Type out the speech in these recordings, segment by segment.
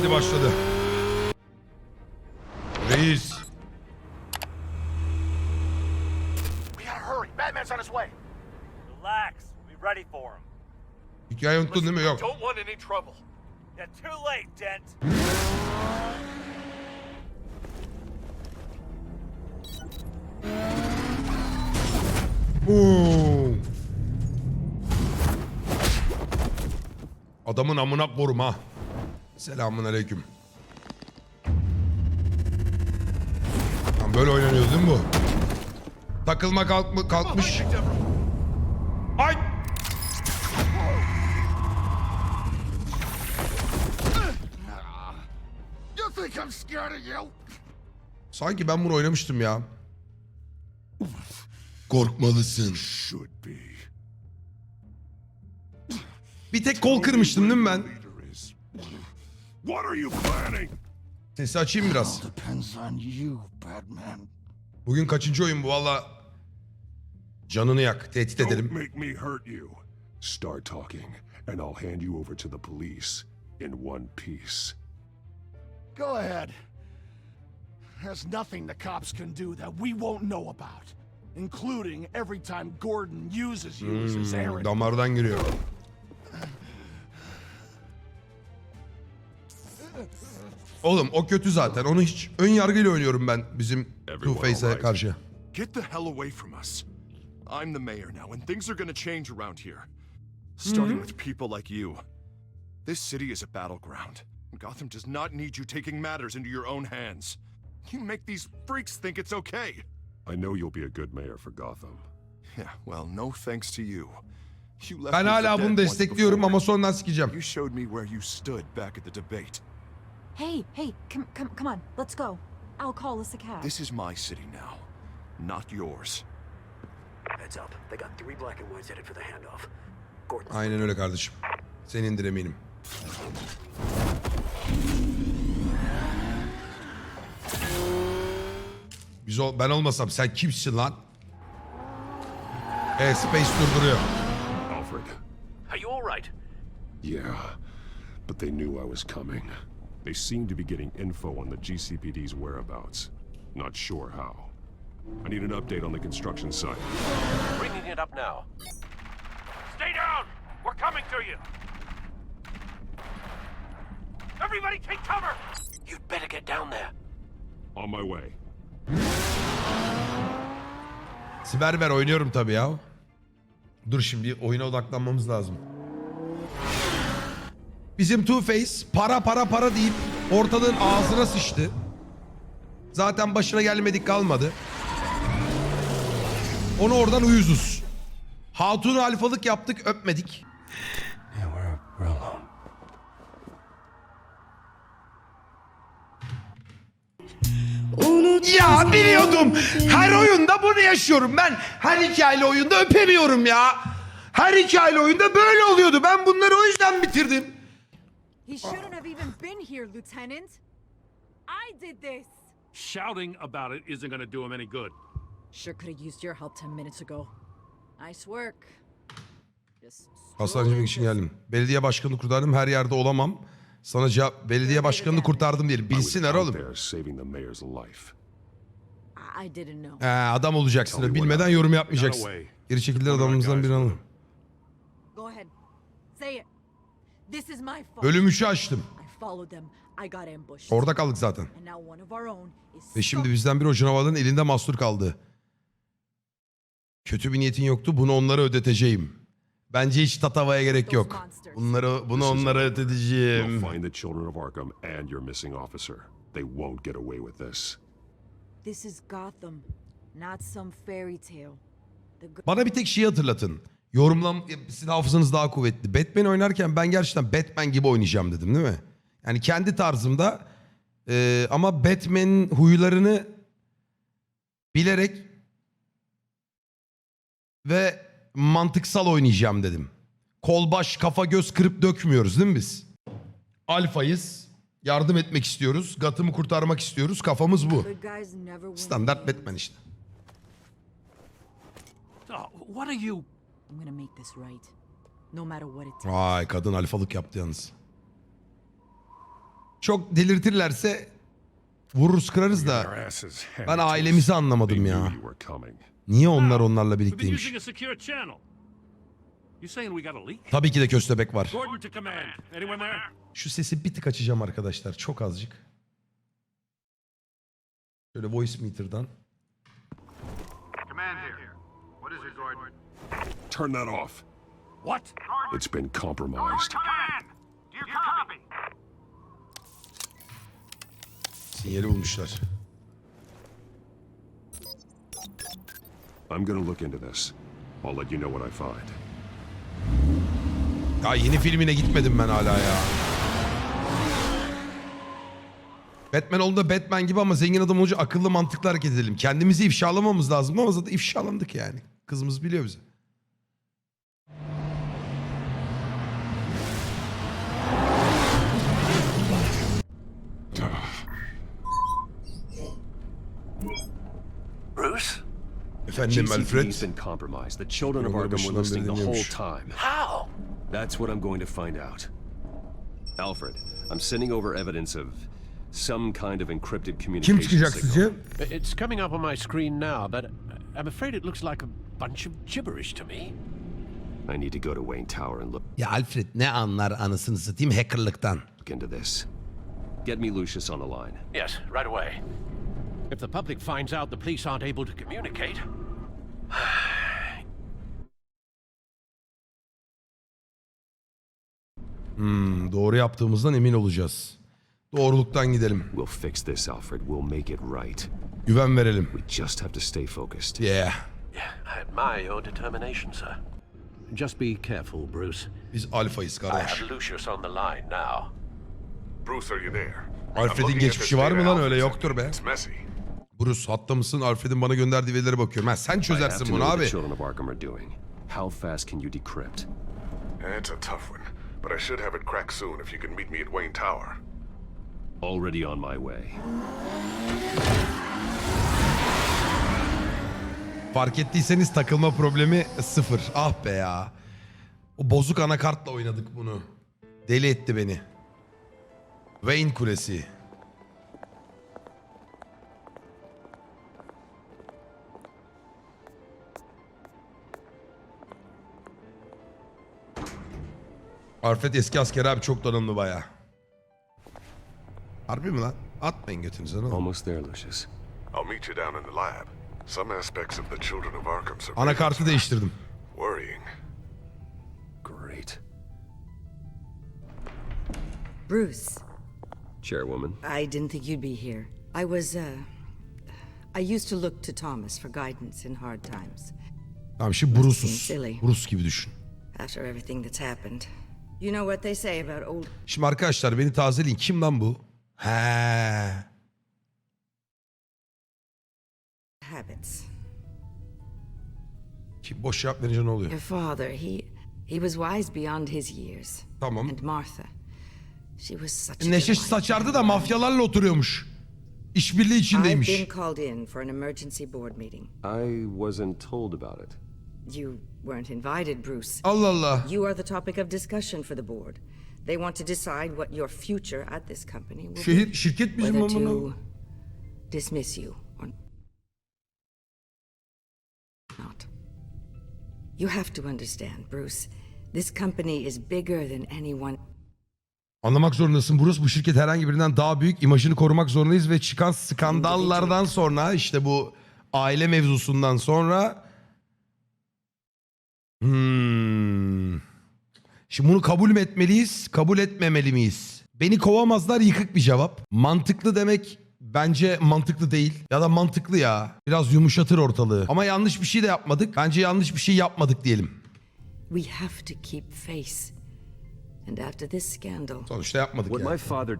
Hadi başladı. Reis. Relax. We'll be ready for him. Hikaye unuttun değil mi? Yok. Don't want any trouble. Yeah, too late, Dent. Oo. Adamın amına korum ha. Selamun aleyküm. Lan böyle oynanıyor değil mi bu? Takılma kalkmış. Ay! Sanki ben bunu oynamıştım ya. Korkmalısın. Bir tek kol kırmıştım değil mi ben? Sesi açayım biraz. Bugün kaçıncı oyun bu valla? Canını yak, tehdit edelim. Start talking and I'll hand you over to the police in one piece. Go ahead. There's nothing the cops can do that we won't know about. Including every time Gordon uses you as his errand. Damardan giriyor. Oğlum o kötü zaten. Onu hiç ön yargıyla oynuyorum ben bizim Two-Face'e karşı. Get the hell away from us. I'm the mayor now and things are gonna change around here. Starting with people like you. This city is a battleground. Gotham does not need you taking matters into your own hands. You make these freaks think it's okay. I know you'll be a good mayor for Gotham. Yeah, well, no thanks to you. Ben hala bunu destekliyorum ama sonradan sikeceğim. You showed me where you stood back at the debate. Hey, come on, let's go. I'll call us a cab. This is my city now, not yours. Heads up. They got 3 black and whites headed for the handoff. Gordon's Aynen öyle kardeşim. Senindir eminim. Ben olmasam sen kimsin lan? Space durduruyor. Alfred. Are you all right? Yeah, but they knew I was coming. They seem to be getting info on the GCPD's whereabouts. Not sure how. I need an update on the construction site. Bringing it up now. Stay down. We're coming to you. Everybody take cover. You'd better get down there. On my way. Siber oynuyorum tabii ya. Dur şimdi oyuna odaklanmamız lazım. Bizim Two-Face para deyip ortalığın ağzına sıçtı. Zaten başına gelmedik kalmadı. Onu oradan uyuzuz. Hatun'u alfalık yaptık öpmedik. Ya biliyordum. Her oyunda bunu yaşıyorum. Ben her hikayeli oyunda öpemiyorum ya. Her hikayeli oyunda böyle oluyordu. Ben bunları o yüzden bitirdim. He shouldn't have even been here, Lieutenant. I did this. Shouting about it isn't gonna do him any good. Sure could have used your help 10 minutes ago. Nice work. Hastanecilik için geldim. Belediye başkanını kurtardım. Her yerde olamam. Sana cevap belediye başkanını kurtardım diyelim. Bilsinler oğlum. Adam olacaksın. Bilmeden yorum yapmayacaksın. Geri çekildiler adamımızdan birini alın. Bölüm 3'ü açtım. Orada kaldık zaten. Ve şimdi bizden biri o canavarların elinde mahsur kaldı. Kötü bir niyetin yoktu. Bunu onlara ödeteceğim. Bence hiç tatavaya gerek yok. Bunu onlara ödeteceğim. Bana bir tek şeyi hatırlatın. Sizin hafızanız daha kuvvetli. Batman oynarken ben gerçekten Batman gibi oynayacağım dedim değil mi? Yani kendi tarzımda ama Batman'in huylarını bilerek ve mantıksal oynayacağım dedim. Kol baş kafa göz kırıp dökmüyoruz değil mi biz? Alfayız. Yardım etmek istiyoruz. Gotham'ı kurtarmak istiyoruz. Kafamız bu. Standart Batman işte. What are you? Vay kadın alfalık yaptı yalnız. Çok delirtirlerse vururuz kırarız da ben ailemizi anlamadım ya. Niye onlar onlarla We've been birlikteymiş? using a secure channel. You saying we got a leak? Tabii ki de köstebek var. Gordon to command. Anyone there? Şu sesi bir tık açacağım arkadaşlar. Çok azıcık. Şöyle voice meter'dan. Command here. What is it, Gordon? Turn that off. What? It's been compromised. Command! Do you copy? Sinyali bulmuşlar. I'm gonna look into this. I'll let you know what I find. Ya yeni filmine gitmedim ben hala ya. Batman oldu da Batman gibi ama zengin adam olunca akıllı mantıklı hareket edelim. Kendimizi ifşalamamız lazım ama zaten ifşalandık yani. Kızımız biliyor bizi. Bruce? Efendim GCPD's Alfred. been compromised. The children of Yolları Arkham were başından listening beri the whole dinliyormuş. time. How? That's what I'm going to find out. Alfred, I'm sending over evidence of some kind of encrypted Kim communication çıkacak signal. sizce? It's coming up on my screen now, but I'm afraid it looks like a bunch of gibberish to me. I need to go to Wayne Tower and look Ya Alfred ne anlar anasını satayım hackerlıktan. into this. Get me Lucius on the line. Yes, right away. If the public finds out the police aren't able to communicate... Doğru yaptığımızdan emin olacağız. Doğruluktan gidelim. We'll fix this, Alfred. We'll make it right. Güven verelim. We just have to stay focused. Yeah. Yeah, I admire your determination, sir. Just be careful, Bruce. Biz alfayız I kardeş. have Lucius on the line now. Bruce, are you there? Alfred'in geçmişi var mı lan? Öyle yoktur be. It's messy. Bruce hatta mısın? Alfred'in bana gönderdiği verilere bakıyorum. Ha, sen I have çözersin to bunu know what abi. the children of Arkham are doing. How fast can you decrypt? It's a tough one, but I should have it cracked soon if you can meet me at Wayne Tower. Already on my way. Fark ettiyseniz takılma problemi 0. Ah be ya. O bozuk anakartla oynadık bunu. Deli etti beni. Wayne Kulesi. Alfred eski asker abi, çok donanımlı baya. Harbi mi lan? Atmayın götünüze ne olur. Almost there, Lucius. I'll meet you down in the lab. Some aspects of the children of Arkham Anakartı değiştirdim. worrying. Great. Bruce, Chairwoman. I didn't think you'd be here. I used to look to Thomas for guidance in hard times. Tamam şimdi Bruce'uz. Bruce gibi düşün. After everything that's happened. You know what they say about old Şimdi arkadaşlar beni tazeleyin. Kim lan bu? He. habits. Kim boş cevap verince ne oluyor? Your father, he was wise beyond his years. Tamam. And Martha, she was such a Neşe delight. saçardı da mafyalarla oturuyormuş. İşbirliği I've içindeymiş. been called in for an emergency board meeting. I wasn't told about it. You weren't invited, Bruce. Allah Allah. You are the topic of discussion for the board. They want to decide what your future at this company will be. Şirket bizim Whether amına. to dismiss you or not. You have to understand, Bruce. This company is bigger than anyone. Anlamak zorundasın Bruce. Bu şirket herhangi birinden daha büyük. İmajını korumak zorundayız ve çıkan skandallardan sonra işte bu aile mevzusundan sonra Şimdi bunu kabul mü etmeliyiz, kabul etmemeli miyiz? Beni kovamazlar, yıkık bir cevap. Mantıklı demek bence mantıklı değil. Ya da mantıklı ya. Biraz yumuşatır ortalığı. Ama yanlış bir şey de yapmadık. Bence yanlış bir şey yapmadık diyelim. We have to keep face. And after this scandal, Sonuçta yapmadık What yani. my father...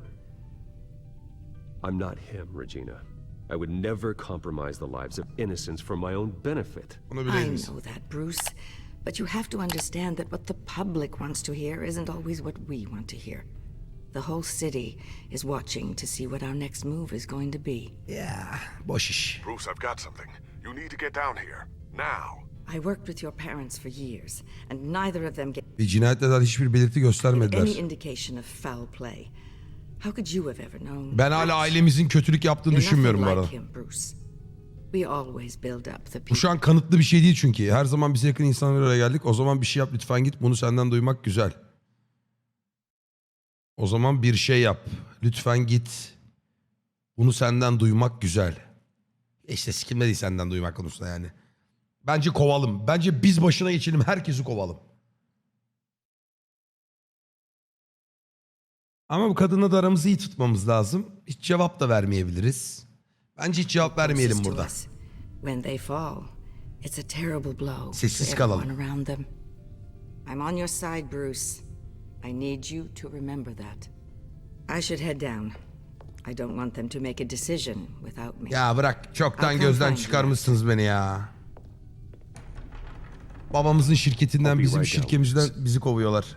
I'm not him, Regina. I would never compromise the lives of innocents for my own benefit. Bunu I bileydiniz. know that, Bruce. But you have to understand that what the public wants to hear isn't always what we want to hear. The whole city is watching to see what our next move is going to be. Ya boş iş. Bruce, I've got something. You need to get down here. Now. I worked with your parents for years, and neither of them gave Bir cinayetle dair hiçbir belirti any göstermediler. indication of foul play. How could you have ever known? Ben hala ailemizin kötülük yaptığını You're düşünmüyorum bu nothing arada. like him, Bruce. We always build up the Bu people. şu an kanıtlı bir şey değil çünkü. Her zaman bize yakın insanlara öyle geldik. O zaman bir şey yap lütfen git. Bunu senden duymak güzel. O zaman bir şey yap. Lütfen git. Bunu senden duymak güzel. İşte sikilmedi senden duymak konusunda yani. Bence kovalım. Bence biz başına geçelim. Herkesi kovalım. Ama bu kadınla da aramızı iyi tutmamız lazım. Hiç cevap da vermeyebiliriz. Bence hiç cevap vermeyelim Closest to burada. us. When they fall, it's a terrible blow Sessiz to kalalım. everyone around them. I'm on your side, Bruce. I need you to remember that. I should head down. I don't want them to make a decision without me. Ya bırak. Çoktan I'll come gözden find you. çıkarmışsınız beni ya. Babamızın şirketinden, bizim şirketimizden bizi kovuyorlar.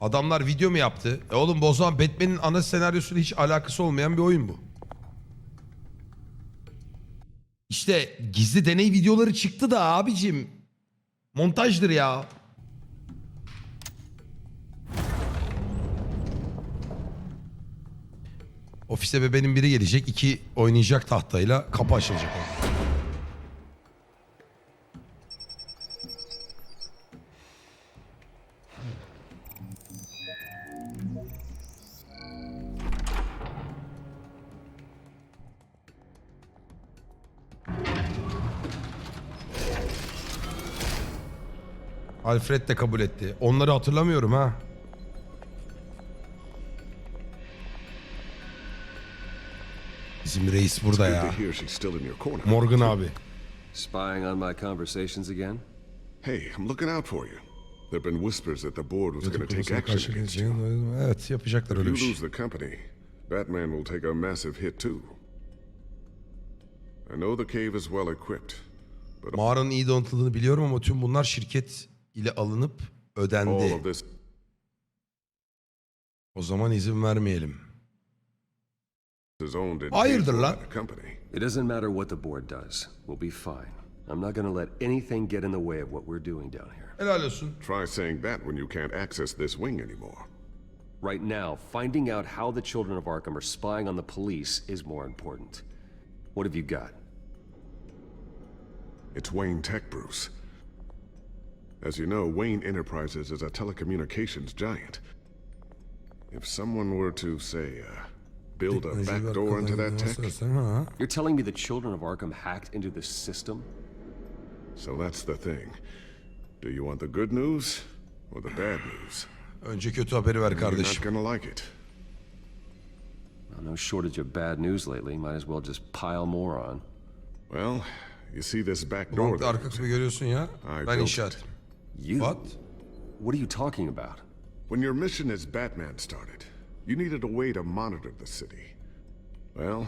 Adamlar video mu yaptı? Oğlum bu o zaman Batman'in ana senaryosuyla hiç alakası olmayan bir oyun bu. İşte gizli deney videoları çıktı da abicim. Montajdır ya. Ofise bebenin biri gelecek. 2 oynayacak tahtayla kapı açılacak. Alfred de kabul etti. Onları hatırlamıyorum ha. Bizim reis burada ya. Morgan abi. Spying on my conversations again? Hey, I'm looking out for you. There've been whispers that the board was going to take action against you. Evet, yapacaklar öyle bir If you şey. lose the company, Batman will take a massive hit too. I know the cave is well equipped, but Mağaranın iyi donatıldığını biliyorum ama tüm bunlar şirket ile alınıp all ödendi. of this O zaman izin vermeyelim. is owned and paid Hayırdır for lan? by the company. It doesn't matter what the board does. We'll be fine. I'm not gonna let anything get in the way of what we're doing down here. Helal olsun. Try saying that when you can't access this wing anymore. Right now, finding out how the children of Arkham are spying on the police is more important. What have you got? It's Wayne Tech, Bruce. As you know, Wayne Enterprises is a telecommunications giant. If someone were to, say, build a back door into that tech, You're telling me the children of Arkham hacked into this system? so that's the thing. Do you want the good news or the bad news? Önce kötü haberi ver You're not kardeşim. gonna like it. Well, no shortage of bad news lately. Might as well just pile more on. Well, you see this back door Bankta there? arka kısmı görüyorsun ya. I Ben built inşa it. ettim. You? What? What are you talking about? When your mission as Batman started, you needed a way to monitor the city. Well,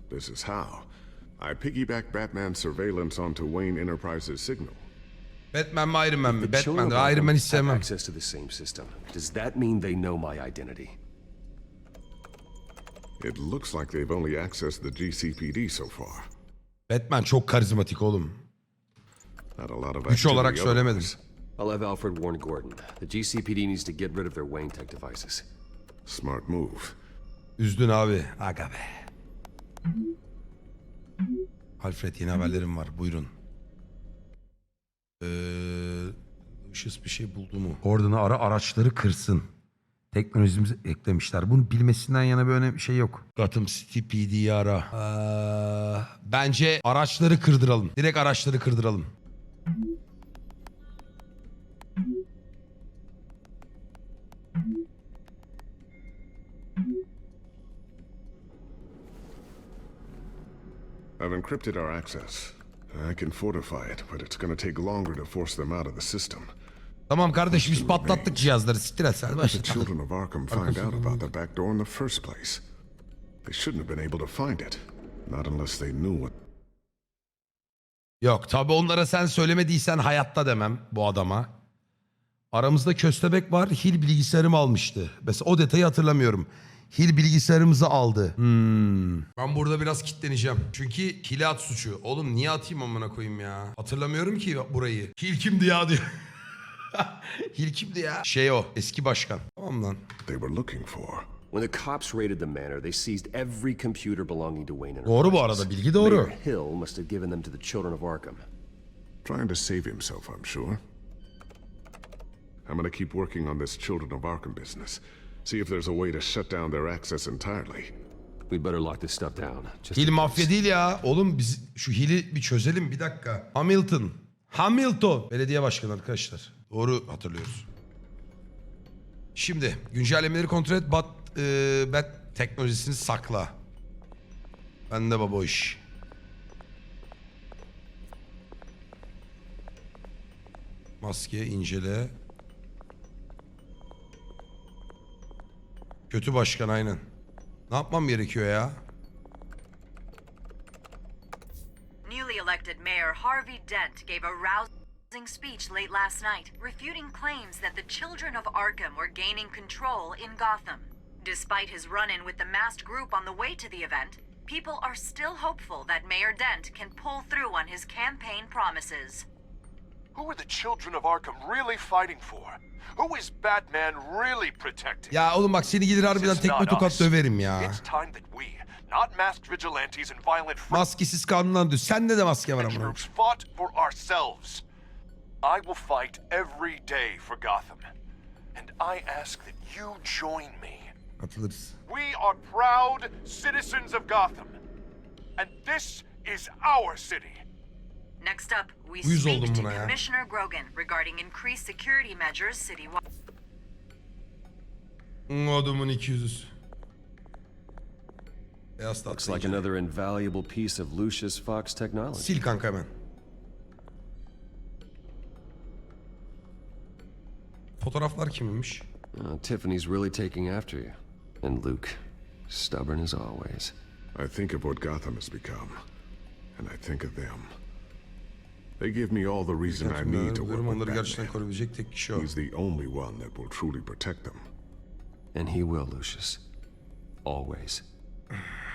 this is how. I piggybacked Batman's surveillance onto Wayne Enterprises' signal. Batman mi Iron Man mi? The children Batman of de Iron Arkham Man hiç have sevmem. access to the same system. Does that mean they know my identity? It looks like they've only accessed the GCPD so far. Batman çok karizmatik oğlum. Not a lot of Güç olarak activity söylemedim. otherwise. I'll have Alfred warn Gordon. The GCPD needs to get rid of their Wayne Tech devices. Smart move. Üzdün abi. Aga be. Alfred yeni haberlerim var. Buyurun. Işız bir şey buldu mu? Gordon'u ara, araçları kırsın. Teknolojimizi eklemişler. Bunu bilmesinden yana bir önemli şey yok. Gotham City PD'yi ara. Bence araçları kırdıralım. Direkt araçları kırdıralım. I've encrypted our access. I can fortify it, but it's gonna take longer to force them out of the system. Tamam kardeş biz patlattık cihazları. Siktir et sen. How did the children of Arkham find out about the back door in the first place? They shouldn't have been able to find it. Not unless they knew what... Yok tabi onlara sen söylemediysen hayatta demem bu adama. Aramızda köstebek var. Hil bilgisayarımı almıştı. Mesela o detayı hatırlamıyorum. Hil bilgisayarımızı aldı. Ben burada biraz kitleneceğim. Çünkü hile at suçu. Oğlum niye atayım amına koyayım ya? Hatırlamıyorum ki burayı. Hil kimdi ya diyor. Hil kimdi ya? Şey o, eski başkan. Tamam lan. They were looking for. When the cops raided the manor, they seized every computer belonging to Wayne Doğru bu Enterprises. arada, bilgi doğru. Mayor Hill must have given them to the children of Arkham. Trying to save himself, I'm sure. I'm gonna keep working on this Children of Arkham business. See if there's a way to shut down their access entirely. We'd better lock this stuff down. Just Hil in mafya case. değil ya. Oğlum biz şu Hil'i bir çözelim bir dakika. Hamilton. Belediye başkanı arkadaşlar. Doğru hatırlıyoruz. Şimdi güncellemeleri kontrol et. Bat teknolojisini sakla. Bende baba o iş. Maske incele. Kötü başkan aynen. Ne yapmam gerekiyor ya? Newly elected Mayor Harvey Dent gave a rousing speech late last night, refuting claims that the children of Arkham were gaining control in Gotham. Despite his run-in with the masked group on the way to the event, people are still hopeful that Mayor Dent can pull through on his campaign promises. Who are the children of Arkham really fighting for? Who is Batman really protecting? Ya oğlum bak seni gelir harbiden tekme tokat döverim ya. It's time that we, not masked vigilantes and violent Maskesiz kanundan düz. Sende de maske var ama. groups, fought for ourselves. I will fight every day for Gotham. And I ask that you join me. Katılırız. We are proud citizens of Gotham. And this is our city. Next up, we Uyuz speak oldum to buna ya. Commissioner Grogan regarding increased security measures citywide. Adamın 200'üz. Beyaz Looks tatlı. like another invaluable piece of Lucius Fox technology. Sil kanka hemen. Fotoğraflar kimmiş? Tiffany's really taking after you. And Luke, stubborn as always. I think of what Gotham has become, and I think of them. They give me all the reason I need to work with Onları gerçekten Batman. koruyabilecek tek kişi o. He's the only one that will truly protect them. And he will, Lucius. Always.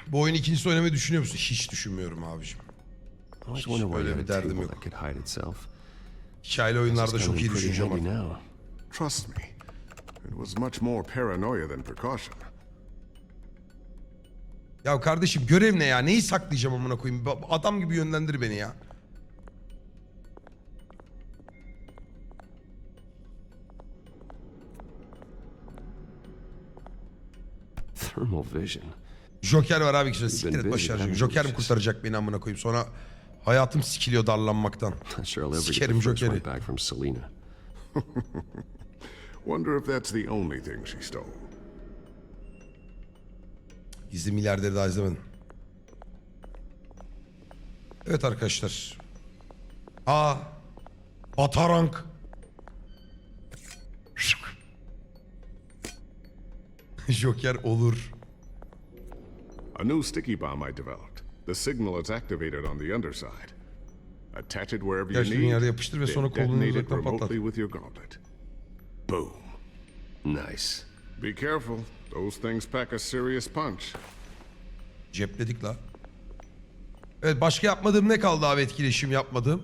Bu oyunu ikincisi oynamayı düşünüyor musun? Hiç düşünmüyorum abiciğim. I always wonder why öyle you bir had a derdim table yok. that could hide itself. Hikayeli oyunlarda It's çok iyi coming pretty düşüneceğim handy artık. now. Trust me, it was much more paranoia than precaution. Ya kardeşim görev ne ya? Neyi saklayacağım amına koyayım? Adam gibi yönlendir beni ya. Thermal vision. Joker var abi kişide. Siktir et busy, başaracak. haven't Joker mi you? kurtaracak beni amına koyayım? Sonra hayatım sikiliyor darlanmaktan. Not sure I'll ever get Sikerim the first Joker'i. one back from Selena. Wonder if that's the only thing she stole. Gizli milyarderi daha izlemedim. Evet arkadaşlar. Batarank. Joker olur. A new sticky bomb I developed. The signal is activated on the underside. Attach it wherever you Gerçekten need, yerde yapıştır ve then sonra kolunu detonate it uzaktan patlat. remotely with your gauntlet. Boom. Nice. Be careful. Those things pack a serious punch. Cepledik la. Evet başka yapmadığım ne kaldı abi etkileşim yapmadığım?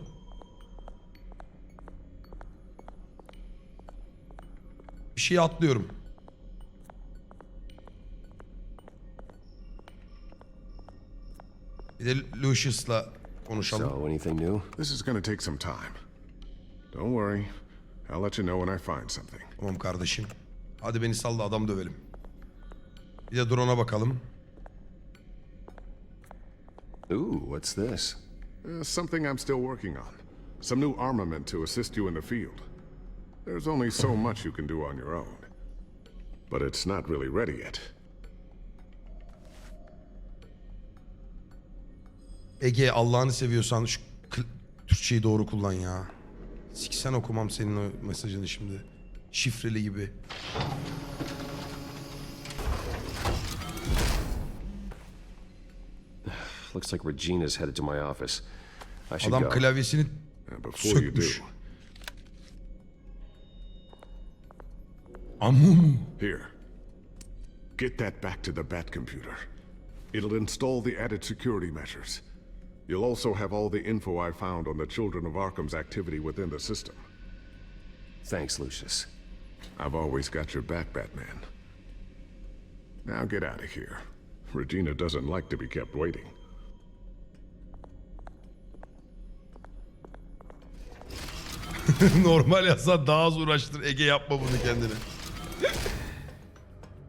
Bir şey atlıyorum. Bir de Lucius'la konuşalım. So, anything new? This is gonna take some time. Don't worry. I'll let you know when I find something. Tamam kardeşim. Hadi beni sal da adam dövelim. Bir de drone'a bakalım. Ooh, what's this? Something I'm still working on. Some new armament to assist you in the field. There's only so much you can do on your own. But it's not really ready yet. Ege Allah'ını seviyorsan şu Türkçeyi doğru kullan ya. Siksen okumam senin o mesajını şimdi. Şifreli gibi. Looks like Regina's headed to my office. I should Adam go. klavyesini Before you do, sökmüş. Amumu. here. Get that back to the Bat computer. It'll install the added security measures. You'll also have all the info I found on the Children of Arkham's activity within the system. Thanks, Lucius. I've always got your back, Batman. Now get out of here. Regina doesn't like to be kept waiting. Normal yazsan daha az uğraştır. Ege yapma bunu kendine.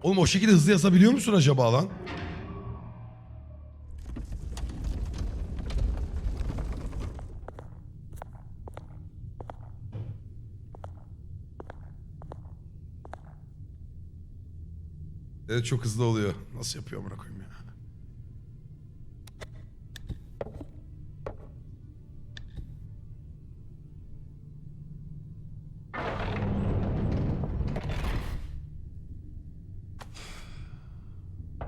Oğlum o şekilde hızlı yazabiliyor musun acaba lan? Evet çok hızlı oluyor. Nasıl yapıyor amına koyayım ya?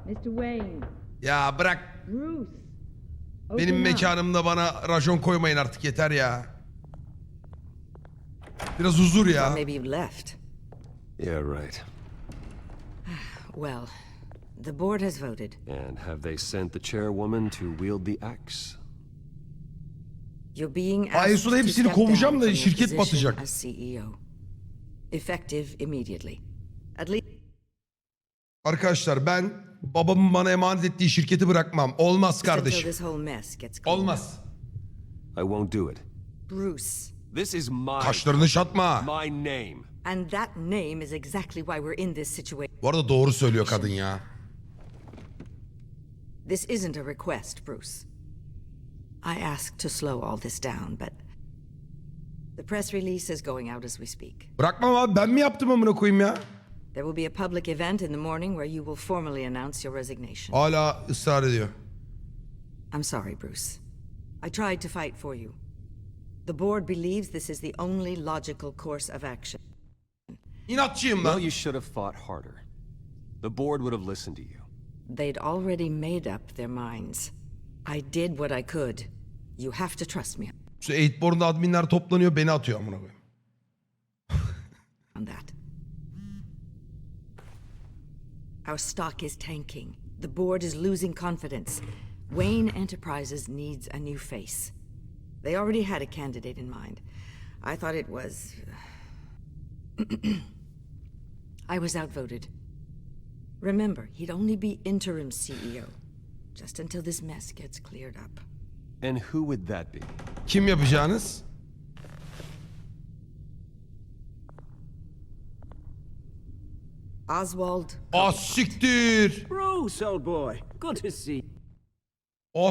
Mr. Wayne. Ya bırak. Bruce. Benim Open up. mekanımda bana rajon koymayın artık yeter ya. Biraz huzur ya. Maybe you left. Yeah, right. Well, the board has voted. And have they sent the chairwoman to wield the axe? You're being Ay, asked sonra to hepsini step kovacağım down da from your şirket position batacak. as CEO. Effective immediately. At least Arkadaşlar ben babamın bana emanet ettiği şirketi bırakmam. Olmaz until kardeşim. this whole mess gets cleaned up. Olmaz. I won't do it. Bruce. This is my Kaşlarını şatma. my name. And that name is exactly why we're in this situation. Bu arada doğru söylüyor kadın ya. This isn't a request, Bruce. I asked to slow all this down, but the press release is going out as we speak. Bırakmam abi, ben mi yaptım amına koyayım ya? There will be a public event in the morning where you will formally announce your resignation. Hala ısrar ediyor. I'm sorry, Bruce. I tried to fight for you. The board believes this is the only logical course of action. İnatçıyım Well, lan. you should have fought harder. The board would have listened to you. They'd already made up their minds. I did what I could. You have to trust me Şu 8born'da adminler toplanıyor, beni atıyor amına koyayım. on that. Our stock is tanking. The board is losing confidence. Wayne Enterprises needs a new face. They already had a candidate in mind. I thought it was... I was outvoted. Remember, he'd only be interim CEO. Just until this mess gets cleared up. And who would that be? Kim yapacağınız? Oswald. Siktir. Bruce, old boy. Good to see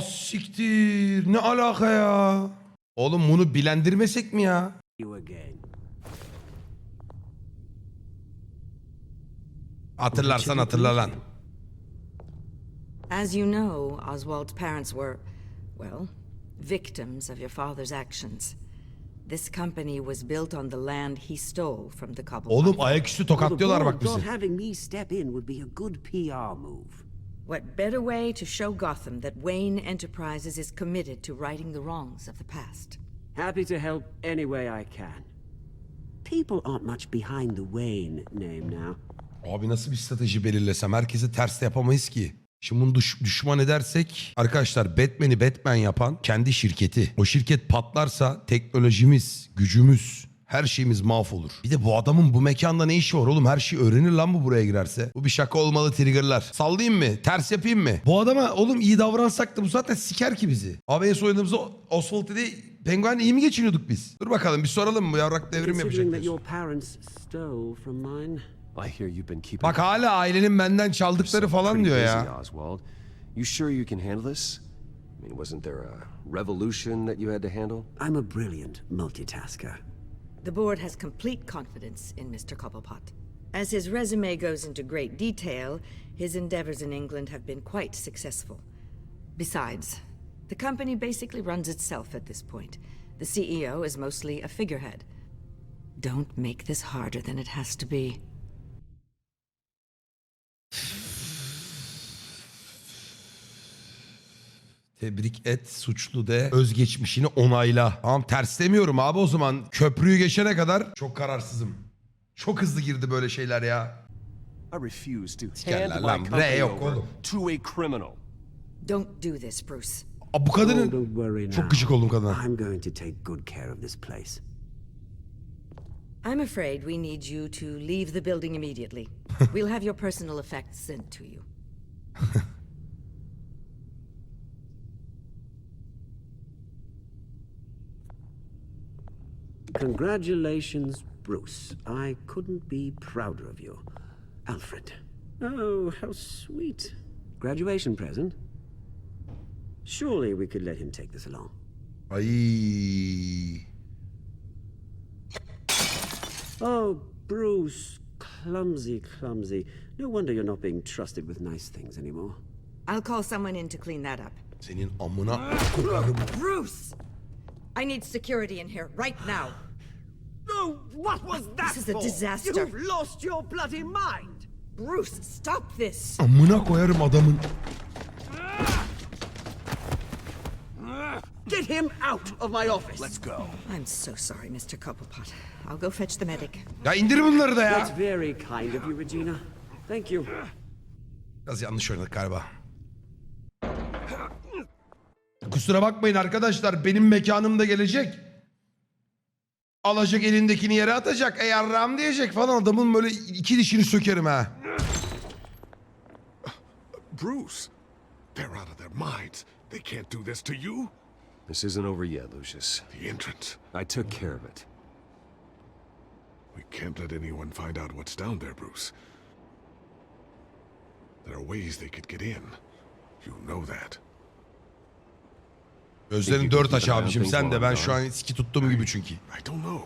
Siktir. Ne alaka ya? Oğlum bunu bilendirmesek mi ya? you again. Hatırlarsan hatırla lan. As you know, Oswald's parents were, well, victims of your father's actions. This company was built on the land he stole from the Cobblepot. Oğlum ayaküstü tokatlıyorlar bak bizi. Having me step in would be a good PR move. What better way to show Gotham that Wayne Enterprises is committed to righting the wrongs of the past? Happy to help any way I can. People aren't much behind the Wayne name now. Abi nasıl bir strateji belirlesem? Herkese ters de yapamayız ki. Şimdi bunu düşman edersek... Arkadaşlar Batman'i Batman yapan kendi şirketi. O şirket patlarsa teknolojimiz, gücümüz, her şeyimiz mahvolur. Bir de bu adamın bu mekanda ne işi var oğlum? Her şeyi öğrenir lan bu buraya girerse. Bu bir şaka olmalı, triggerlar. Sallayayım mı? Ters yapayım mı? Bu adama oğlum iyi davransak da bu zaten siker ki bizi. Abi en son oynadığımızda Oswald dedi... Penguen'le iyi mi geçiniyorduk biz? Dur bakalım bir soralım mı? Yavrak devrim Considering yapacak that your diyorsun. parents stole from mine. I hear you've been keeping. Bak hala ailenin benden çaldıkları falan Pretty diyor busy, ya. Oswald. You sure you can handle this? I mean, wasn't there a revolution that you had to handle? I'm a brilliant multitasker. The board has complete confidence in Mr. Cobblepot. As his resume goes into great detail, his endeavors in England have been quite successful. Besides, the company basically runs itself at this point. The CEO is mostly a figurehead. Don't make this harder than it has to be. Tebrik et, suçlu de, özgeçmişini onayla. Tamam terslemiyorum abi o zaman. Köprüyü geçene kadar çok kararsızım. Çok hızlı girdi böyle şeyler ya. I refuse to Sikerler hand lan, my bre company yok over oğlum. to a criminal. Don't do this, Bruce. Aa, bu kadının Don't worry now. çok gıcık oldum kadına. I'm going to take good care of this place. I'm afraid we need you to leave the building immediately. We'll have your personal effects sent to you. Congratulations, Bruce. I couldn't be prouder of you. Alfred. Oh, how sweet. Graduation present? Surely we could let him take this along. Ay. Oh, Bruce. Clumsy, clumsy. No wonder you're not being trusted with nice things anymore. I'll call someone in to clean that up. Senin amına koyarım. Bruce! I need security in here, right now. No, what was that This is a for? disaster. You've lost your bloody mind! Bruce, stop this! Amına koyarım adamın. Get him out of my office! Let's go. I'm so sorry, Mr. Cobblepot. I'll go fetch the medic. Ya indir bunları da That's ya. very kind of you, Regina. Thank you. Biraz yanlış oynadık galiba. Kusura bakmayın arkadaşlar. Benim mekanım da gelecek. Alacak elindekini yere atacak. Eğer ram diyecek falan, adamın böyle iki dişini sökerim ha. Bruce, they're out of their minds. They can't do this to you. This isn't over yet, Lucius. The entrance. I took care of it. We can't let anyone find out what's down there, Bruce. There are ways they could get in. You know that. Gözlerin dört aç abicim, sen de. Ben şu an siki tuttuğum gibi çünkü. I don't know.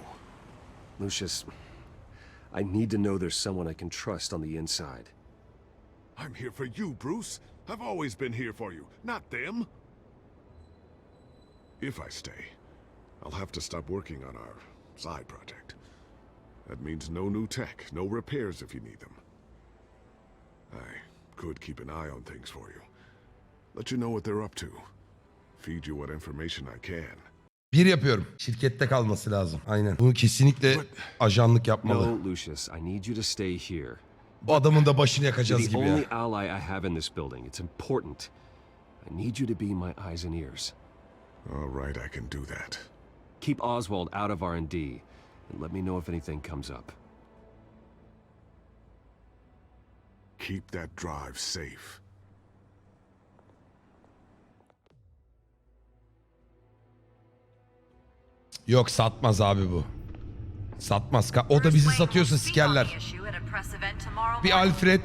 Lucius, I need to know there's someone I can trust on the inside. I'm here for you, Bruce. I've always been here for you, not them. If I stay, I'll have to stop working on our side project. That means no new tech, no repairs if you need them. I could keep an eye on things for you. Let you know what they're up to. Feed you what information I can. Bir yapıyorum. Şirkette kalması lazım. Aynen. Bunu kesinlikle ajanlık yapmalı. No, Lucius, I need you to stay here. Bu adamın da başını You're yakacağız the gibi only ya. ally I have in this building. It's important. I need you to be my eyes and ears. All right, I can do that. Keep Oswald out of R&D, and let me know if anything comes up. Keep that drive safe. Yok, satmaz abi bu. Satmaz. O da bizi satıyorsa sikerler. Bir Alfred,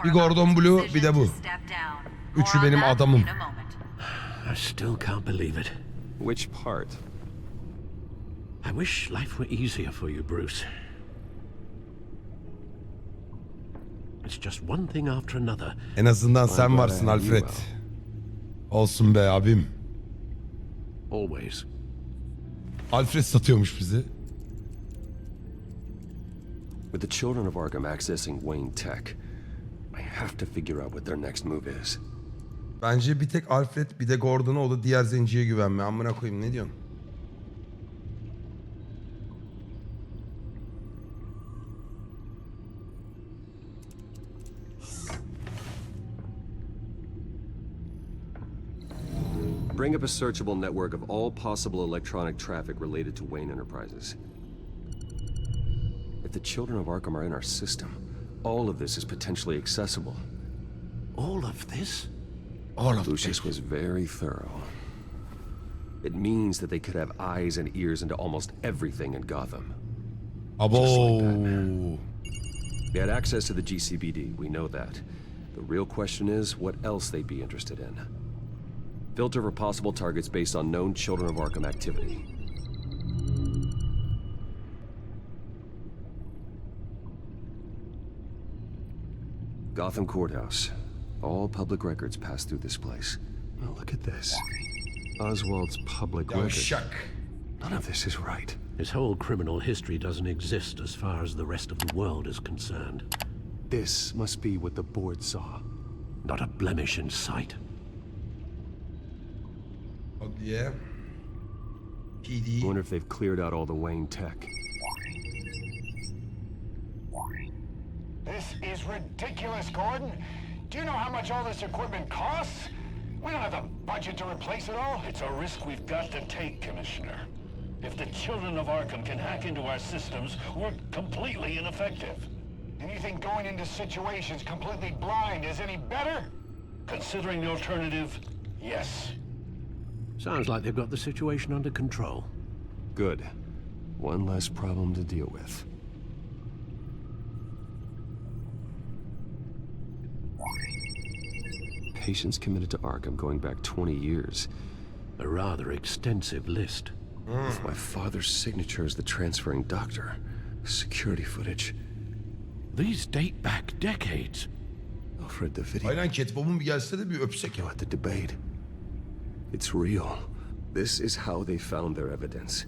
bir Gordon Blue, bir de bu. Üçü benim adamım. I still can't believe it. Which part? I wish life were easier for you, Bruce. It's just one thing after another. En azından sen varsın Alfred. Olsun be abim. Always. Alfred satıyormuş bizi. With the children of Arkham accessing Wayne Tech, I have to figure out what their next move is. Bence bir tek Alfred, bir de Gordon'a, o da diğer zenciye güvenme. Amına koyayım, ne diyorsun? Bring up a searchable network of all possible electronic traffic related to Wayne Enterprises. If the children of Arkham are in our system, all of this is potentially accessible. All of this? All of Lucius was very thorough. It means that they could have eyes and ears into almost everything in Gotham. Abo. They had access to the GCPD, we know that. The real question is what else they'd be interested in. Filter for possible targets based on known Children of Arkham activity. Gotham Courthouse. All public records pass through this place. Oh, look at this. Oswald's public record. None of this is right. His whole criminal history doesn't exist as far as the rest of the world is concerned. This must be what the board saw. Not a blemish in sight. Oh yeah. PD. I wonder if they've cleared out all the Wayne tech. This is ridiculous, Gordon. Do you know how much all this equipment costs? We don't have the budget to replace it all. It's a risk we've got to take, Commissioner. If the children of Arkham can hack into our systems, we're completely ineffective. And you think going into situations completely blind is any better? Considering the alternative, yes. Sounds like they've got the situation under control. Good. One less problem to deal with. Patients committed to Arkham going back 20 years. A rather extensive list. With my father's signature as the transferring doctor. Security footage. These date back decades. Alfred, the video. Aynen Catwoman bir gelse de bir öpsek. At the debate. It's real. This is how they found their evidence.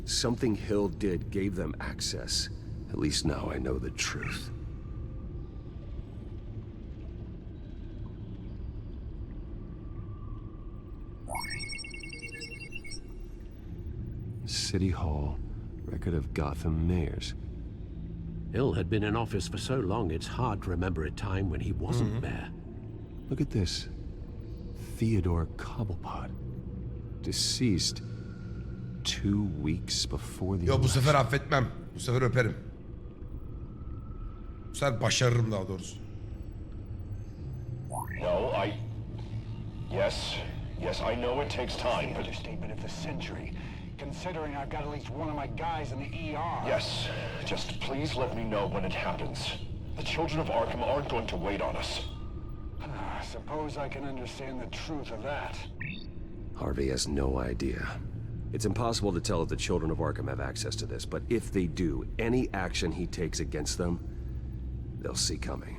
Something Hill did gave them access. At least now I know the truth. City Hall, record of Gotham mayors. Hill had been in office for so long, it's hard to remember a time when he wasn't mayor. Look at this. Theodore Cobblepot. Deceased 2 weeks before the Yo bu sefer affetmem. Bu sefer öperim. Bu sefer başarırım daha doğrusu. No, Yes, I know it takes time, but... Understatement of the century. Considering I've got at least one of my guys in the ER. Yes, just please let me know when it happens. The children of Arkham aren't going to wait on us. I suppose I can understand the truth of that. Harvey has no idea. It's impossible to tell if the children of Arkham have access to this, but if they do, any action he takes against them, they'll see coming.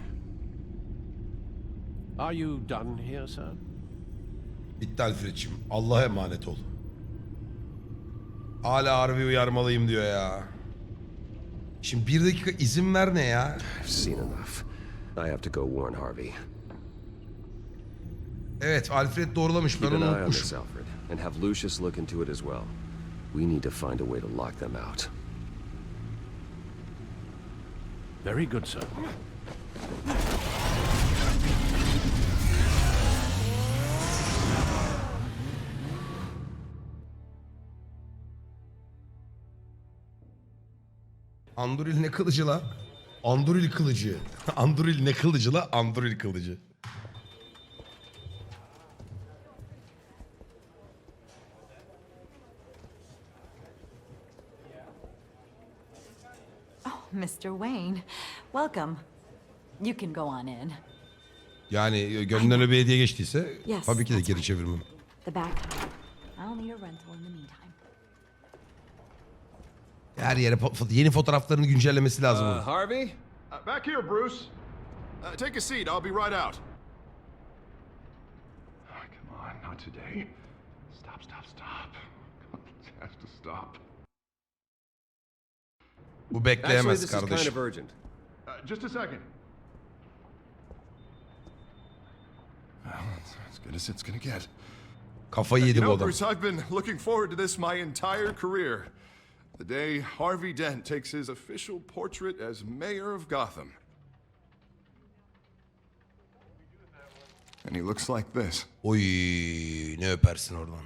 Are you done here, sir? Bitti Alfred'ciğim. Allah'a emanet ol. Hala Harvey uyarmalıyım diyor ya. Şimdi 1 dakika izin ver ne ya? I've seen enough. I have to go warn Harvey. Evet, Alfred doğrulamış. Ben Keep an onu eye on this, unutmuşum. Alfred, and have Lucius look into it as well. We need to find a way to lock them out. Very good, sir. Anduril ne kılıcı la? Anduril kılıcı. Anduril ne kılıcı la? Anduril kılıcı. Oh, Mr. Wayne, welcome. You can go on in. Yani gönlüne bir hediye geçtiyse Yes, tabii ki de that's geri fine. çevirmem. The back. I'll need a rental in the meantime. Her yere yeni fotoğraflarını güncellemesi lazım. onun. Harvey? Back here, Bruce. Take a seat. I'll be right out. Oh, come on, not today. Stop. It has to stop. Bu Actually, bekleyemez this is kardeş. kind of urgent. Just a second. Well, that's as good as it's gonna get. Kafayı yedi You bu know, adam. Bruce, I've been looking forward to this my entire career. The day Harvey Dent takes his official portrait as mayor of Gotham. And he looks like this. Oy ne öpersin oradan.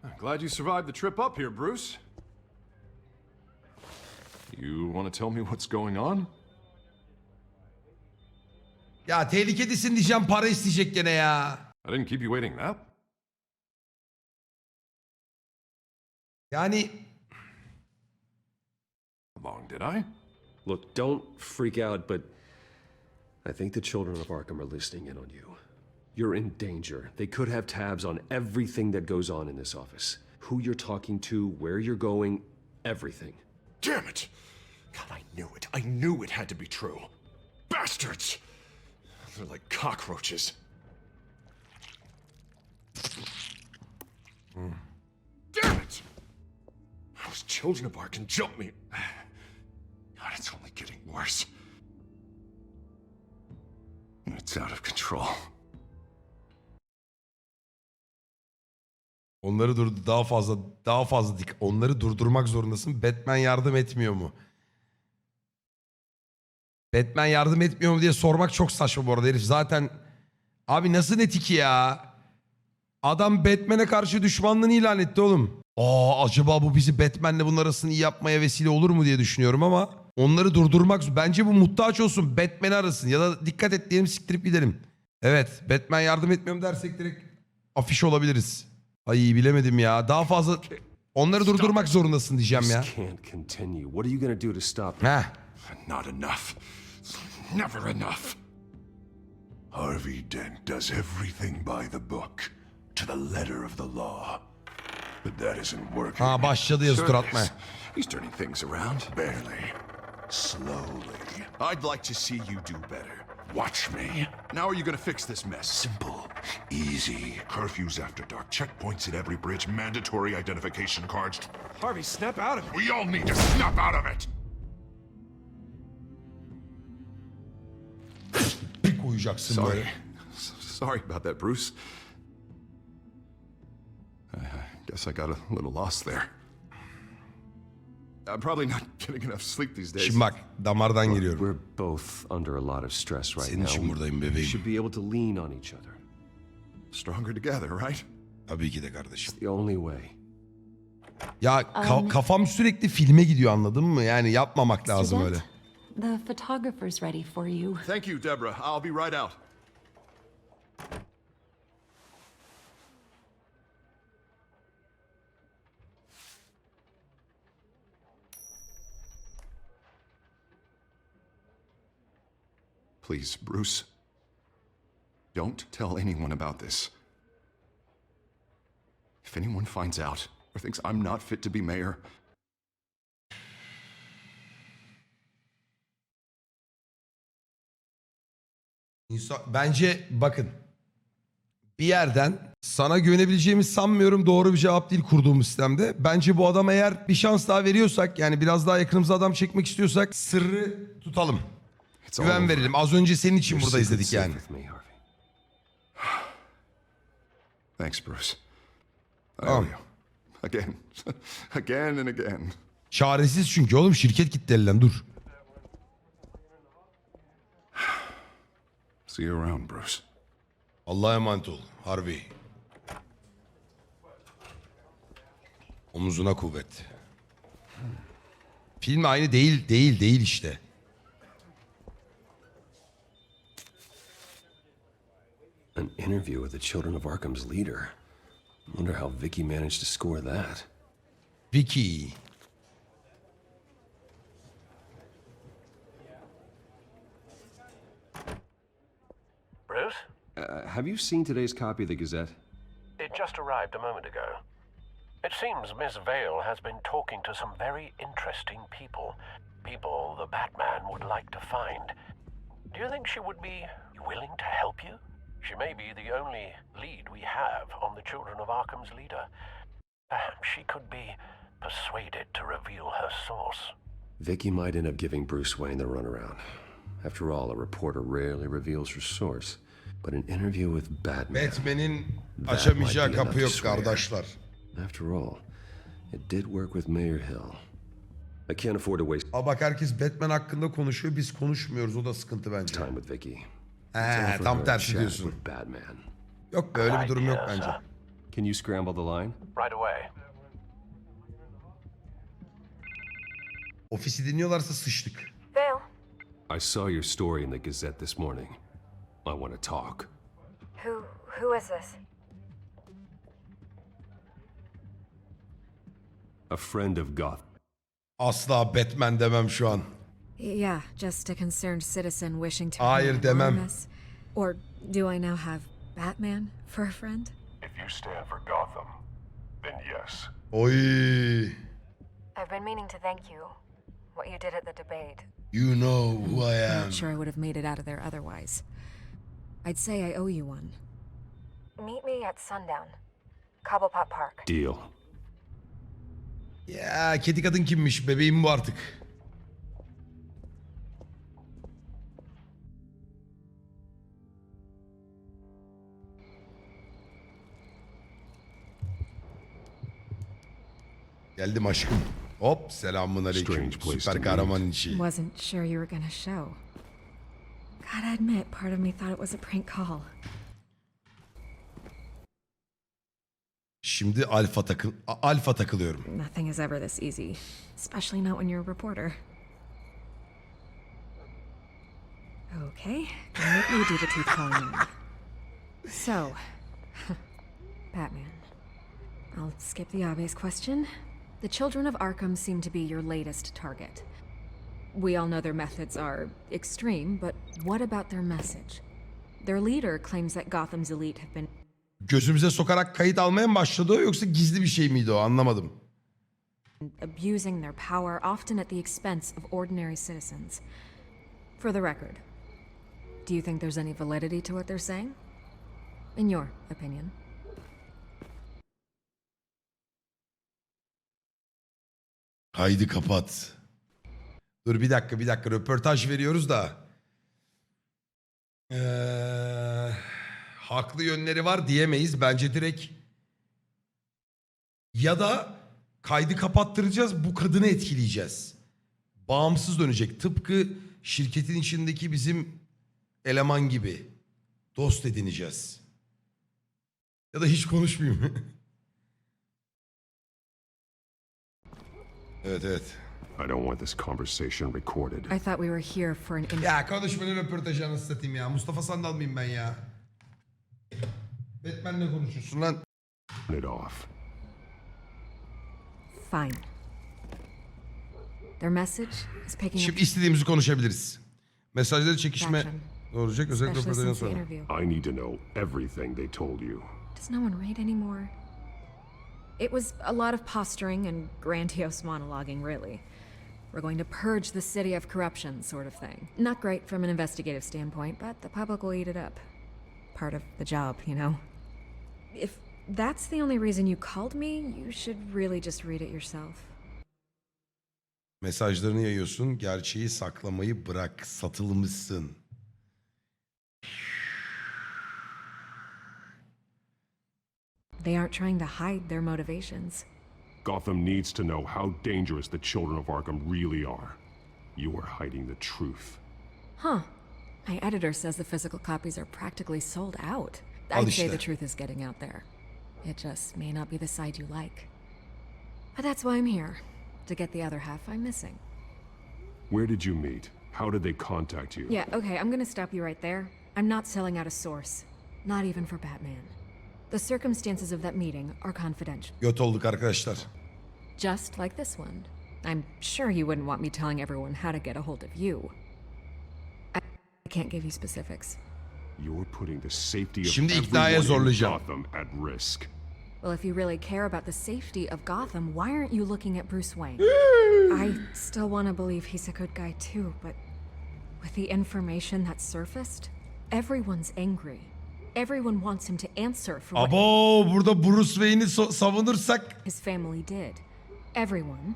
I'm glad you survived the trip up here, Bruce. You want to tell me what's going on? Ya tehlikedesin diyeceğim, para isteyecek gene ya. I didn't keep you waiting that. Yani long, did I? Look, don't freak out, but I think the children of Arkham are listening in on you. You're in danger. They could have tabs on everything that goes on in this office. Who you're talking to, where you're going, everything. Damn it! God, I knew it. I knew it had to be true. Bastards! They're like cockroaches. Damn it! Those children of Arkham jumped me. God, it's only getting worse. It's out of control. Onları durdurmak zorundasın. Batman yardım etmiyor mu? Batman yardım etmiyor mu diye sormak çok saçma bu arada herif. Zaten abi nasıl netiki ya? Adam Batman'e karşı düşmanlığını ilan etti oğlum. Acaba bu bizi Batman'le bunun arasını iyi yapmaya vesile olur mu diye düşünüyorum ama onları durdurmak bence bu muhtaç olsun. Batman'i arasın ya da dikkat et diyelim siktirip gidelim. Evet, Batman yardım etmiyorum dersek direkt afiş olabiliriz. Ay bilemedim ya. Daha fazla onları durdurmak zorundasın diyeceğim ya. Heh. Not enough. Never enough. Harvey Dent does everything by the book, to the letter of the law. But that isn't working. Ha başladı yazı tur atmaya. He's turning things around. Barely. Slowly. I'd like to see you do better. Watch me. Now are you gonna fix this mess? Simple. Easy. Curfews after dark. Checkpoints at every bridge. Mandatory identification cards. Harvey, snap out of it. We all need to snap out of it. Bir koyacaksın böyle. Sorry about that, Bruce. I guess I got a little lost there. I'm probably not getting enough sleep these days. Şimdi bak damardan giriyorum. We're both under a lot of stress right Senin now. için buradayım We bebeğim. should be able to lean on each other. Stronger together, right? Tabii ki de kardeşim. It's the only way. Ya kafam sürekli filme gidiyor anladın mı? Yani yapmamak lazım öyle. The photographer's ready for you. Thank you, Deborah. I'll be right out. Please, Bruce. Don't tell anyone about this. If anyone finds out or thinks I'm not fit to be mayor, Bence bakın bir yerden sana güvenebileceğimi sanmıyorum, doğru bir cevap değil kurduğumuz sistemde. Bence bu adama eğer bir şans daha veriyorsak, yani biraz daha yakınımıza adam çekmek istiyorsak sırrı tutalım. Güven verelim. Az önce senin için burada izledik yani. thanks, Bruce. I Tamam. owe you. Again. Again and again. Çaresiz çünkü oğlum, şirket gitti elden, dur. See you around, Bruce. Allah'a emanet ol Harvey. Omuzuna kuvvet. Film aynı değil işte. An interview with the Children of Arkham's leader. Wonder how Vicky managed to score that. Vicky. Bruce? Have you seen today's copy of the Gazette? It just arrived a moment ago. It seems Miss Vale has been talking to some very interesting people. People the Batman would like to find. Do you think she would be willing to help you? She may be the only lead we have on the Children of Arkham's leader. Perhaps she could be persuaded to reveal her source. Vicky might end up giving Bruce Wayne the runaround. After all, a reporter rarely reveals her source. But an interview with Batman... Batman'in açamayacağı kapı yok kardeşler. After all, it did work with Mayor Hill. I can't afford to waste Bak herkes Batman hakkında konuşuyor, biz konuşmuyoruz, o da sıkıntı bence. time with Vicky. Tam tersi diyorsun. Batman. Yok böyle bir durum yok bence. Can you scramble the line? Right away. Ofisi dinliyorlarsa sıçtık. Vale, I saw your story in the Gazette this morning. I want to talk. who is this? A friend of Gotham. Asla Batman demem şu an. Yeah, just a concerned citizen wishing to Hayır demem. harm us. Or do I now have Batman for a friend? If you stand for Gotham, then yes. Oy. I've been meaning to thank you. What you did at the debate. You know who I I'm am. not sure I would have made it out of there otherwise. I'd say I owe you one. Meet me at sundown. Cobblepot Park. Deal. Ya kedi kadın kimmiş? Bebeğim bu artık. Geldim aşkım. Hop selamun aleyküm. Strange place Süper to kahraman işi. Wasn't sure you were gonna show. Gotta admit, part of me thought it was a prank call. Şimdi alfa takılıyorum. Nothing is ever this easy, especially not when you're a reporter. Okay, gonna make me do the truth calling now. So, Batman. I'll skip the obvious question. The children of Arkham seem to be your latest target. We all know their methods are extreme, but what about their message? Their leader claims that Gotham's elite have been Gözümüze sokarak kayıt almaya mı başladı o yoksa gizli bir şey miydi o, anlamadım. abusing their power, often at the expense of ordinary citizens. For the record, do you think there's any validity to what they're saying? In your opinion? Haydi kapat. Dur bir dakika röportaj veriyoruz da. Haklı yönleri var diyemeyiz. Bence direkt ya da kaydı kapattıracağız, bu kadını etkileyeceğiz. Bağımsız dönecek. Tıpkı şirketin içindeki bizim eleman gibi. Dost edineceğiz. Ya da hiç konuşmayayım. Evet. I don't want this conversation recorded. I thought we were here for an Ya konuşmanın röportajı anasını satayım ya. Mustafa Sandal mıyım ben ya? Batman'le konuşuyorsun lan. Turn it off. Fine. Their message is picking Şimdi up istediğimizi konuşabiliriz. Mesajları çekişme traction, olacak özellikle especially röportajdan since the sonra. interview. I need to know everything they told you. Does no one read anymore? It was a lot of posturing and grandiose monologuing, really. We're going to purge the city of corruption, sort of thing. Not great from an investigative standpoint, but the public will eat it up. Part of the job, you know. If that's the only reason you called me, you should really just read it yourself. Mesajlarını yayıyorsun, gerçeği saklamayı bırak, satılmışsın. They aren't trying to hide their motivations. Gotham needs to know how dangerous the children of Arkham really are. You are hiding the truth. Huh. My editor says the physical copies are practically sold out. Al I'd say işte. the truth is getting out there. It just may not be the side you like. But that's why I'm here. To get the other half I'm missing. Where did you meet? How did they contact you? Yeah, okay, I'm gonna stop you right there. I'm not selling out a source. Not even for Batman. The circumstances of that meeting are confidential. Göt olduk arkadaşlar. Just like this one. I'm sure you wouldn't want me telling everyone how to get a hold of you. I can't give you specifics. You're putting the safety of Şimdi iknaya everyone in zorlayacağım. Gotham at risk. Well, if you really care about the safety of Gotham, why aren't you looking at Bruce Wayne? I still want to believe he's a good guy too, but with the information that surfaced, everyone's angry. Everyone wants him to answer for what Abo burada Bruce Wayne'i savunursak. his family did. Everyone,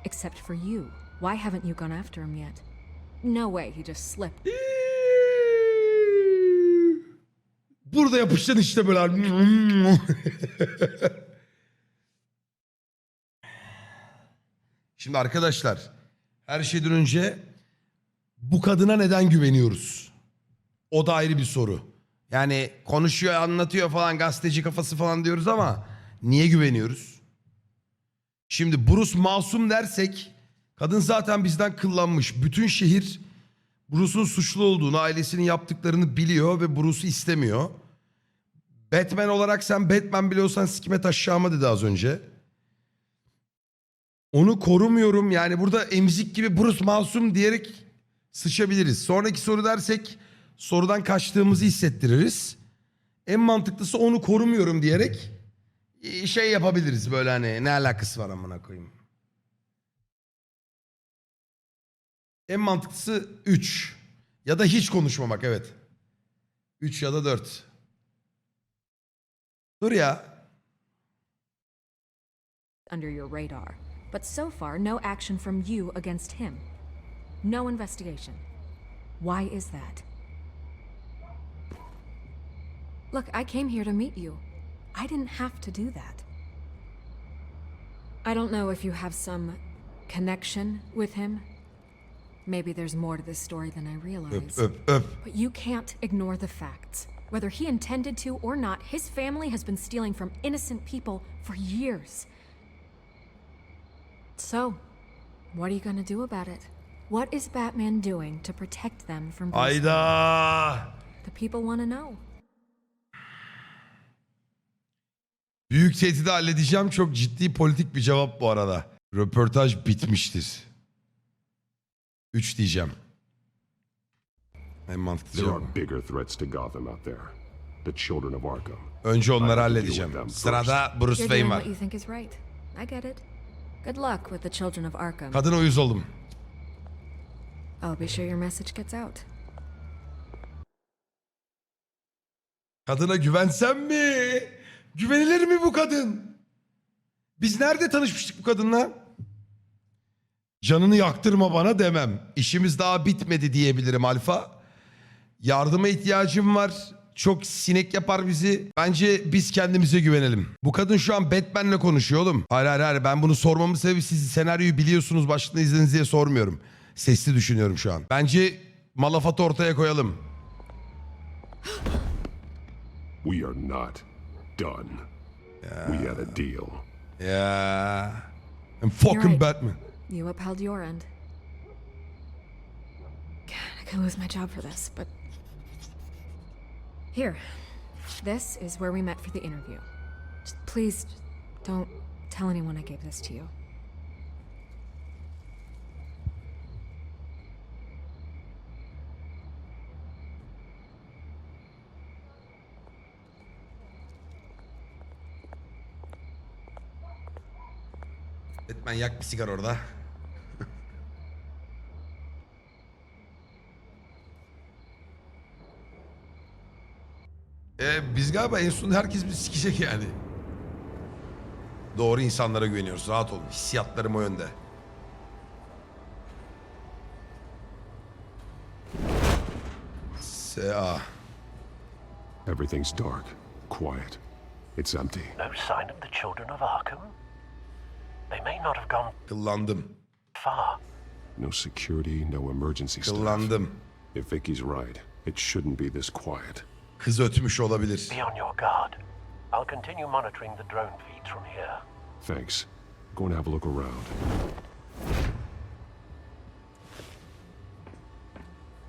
except for you. Why haven't you gone after him yet? No way, he just slipped. Burada yapıştın işte böyle. Şimdi arkadaşlar, her şeyden önce bu kadına neden güveniyoruz? O da ayrı bir soru. Yani konuşuyor, anlatıyor falan, gazeteci kafası falan diyoruz ama niye güveniyoruz? Şimdi Bruce masum dersek, kadın zaten bizden kıllanmış. Bütün şehir Bruce'un suçlu olduğunu, ailesinin yaptıklarını biliyor ve Bruce'u istemiyor. Batman olarak sen Batman biliyorsan sikime taşıyama dedi az önce. Onu korumuyorum, yani burada emzik gibi Bruce masum diyerek sıçabiliriz. Sonraki soru dersek sorudan kaçtığımızı hissettiririz. En mantıklısı onu korumuyorum diyerek şey yapabiliriz, böyle hani ne alakası var amına koyayım. En mantıklısı 3 ya da hiç konuşmamak, evet. 3 ya da 4. Dur ya. Under your radar. But so far, no action from you against him. No investigation. Why is that? Look, I came here to meet you. I didn't have to do that. I don't know if you have some connection with him. Maybe there's more to this story than I realize. But you can't ignore the facts. Whether he intended to or not, his family has been stealing from innocent people for years. So, what are you gonna do about it? What is Batman doing to protect them from Bruce Wayne? Ayda. The people want to know. Büyük tehdidi halledeceğim. Çok ciddi politik bir cevap bu arada. Röportaj bitmiştir. 3 diyeceğim. En mantıklı There cevap. are bigger threats to Gotham out there. The children of Arkham. Önce onları I have to deal halledeceğim. with them first. Sırada Bruce You're Wayne doing var. what you think is right. I get it. Good luck with the children of Arkham. Kadına uyuz oldum. I'll be sure your message gets out. Kadına güvensem mi? Güvenilir mi bu kadın? Biz nerede tanışmıştık bu kadınla? Canını yaktırma bana demem. İşimiz daha bitmedi diyebilirim Alfa. Yardıma ihtiyacım var. Çok sinek yapar bizi. Bence biz kendimize güvenelim. Bu kadın şu an Batman'le konuşuyor oğlum. Hayır. Ben bunu sormamın sebebi siz senaryoyu biliyorsunuz başlıkta izlediniz diye sormuyorum. Sesli düşünüyorum şu an. Bence malafatı ortaya koyalım. We are not done. We had a deal. Yeah. I'm fucking You're right. Batman. You upheld your end. God, I could lose my job for this, but... Here. This is where we met for the interview. Just please, don't tell anyone I gave this to you. Batman yak bir sigara orada. Biz galiba en sonunda herkes bizi sikecek yani. Doğru insanlara güveniyoruz. Rahat olun. Hissiyatlarım o yönde. S.A. Everything's dark, quiet. It's empty. No sign of the children of Arkham? They may not have gone Kıllandım. far. No security, no emergency staff. Kıllandım. If Vicky's right, it shouldn't be this quiet. Kız ötmüş olabilir. Be on your guard. I'll continue monitoring the drone feeds from here. Thanks. Going to have a look around.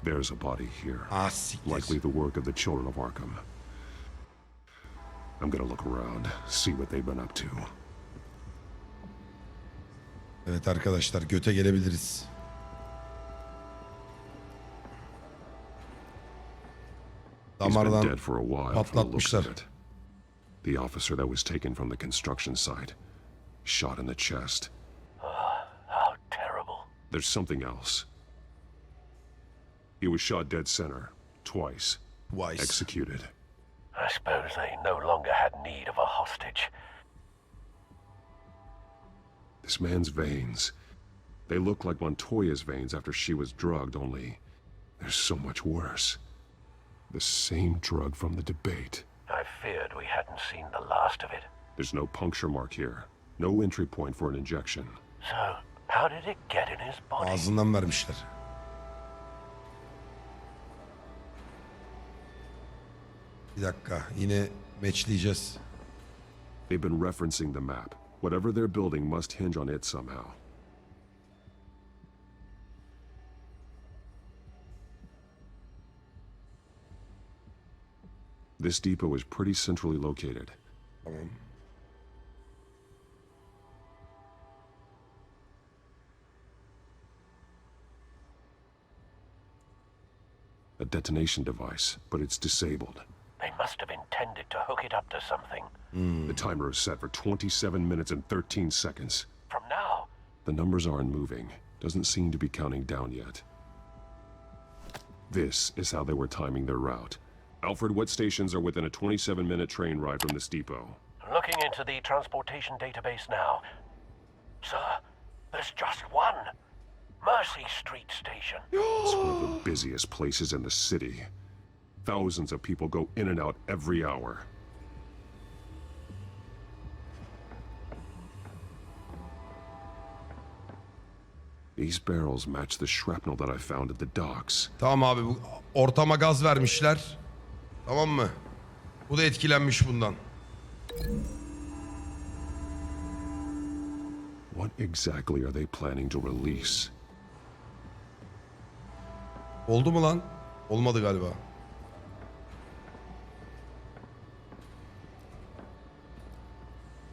There's a body here. Ah, siktir. Likely the work of the children of Arkham. I'm gonna look around, see what they've been up to. Evet arkadaşlar göte gelebiliriz. He's been Damardan dead for a while from the looks patlatmışlar. of it. The officer that was taken from the construction site, shot in the chest. How terrible. There's something else. He was shot dead center, twice. Twice. Executed. I suppose they no longer had need of a hostage. This man's veins. They look like Montoya's veins after she was drugged, only they're so much worse. The same drug from the debate. I feared we hadn't seen the last of it. There's no puncture mark here. No entry point for an injection. So, how did it get in his body? Ağzından vermişler. Bir dakika yine matchleyeceğiz. They've been referencing the map. Whatever they're building must hinge on it somehow. This depot is pretty centrally located. Tamam. A detonation device, but it's disabled. They must have intended to hook it up to something. The timer is set for 27 minutes and 13 seconds. From now, The numbers aren't moving. Doesn't seem to be counting down yet. This is how they were timing their route. Alfred, what stations are within a 27-minute train ride from this depot? looking into the transportation database now. Sir, there's just one. Mercy Street Station. It's one of the busiest places in the city. Thousands of people go in and out every hour. These barrels match the shrapnel that I found at the docks. Tamam abi, bu ortama gaz vermişler. Tamam mı? Bu da etkilenmiş bundan. What exactly are they planning to release? Oldu mu lan? Olmadı galiba.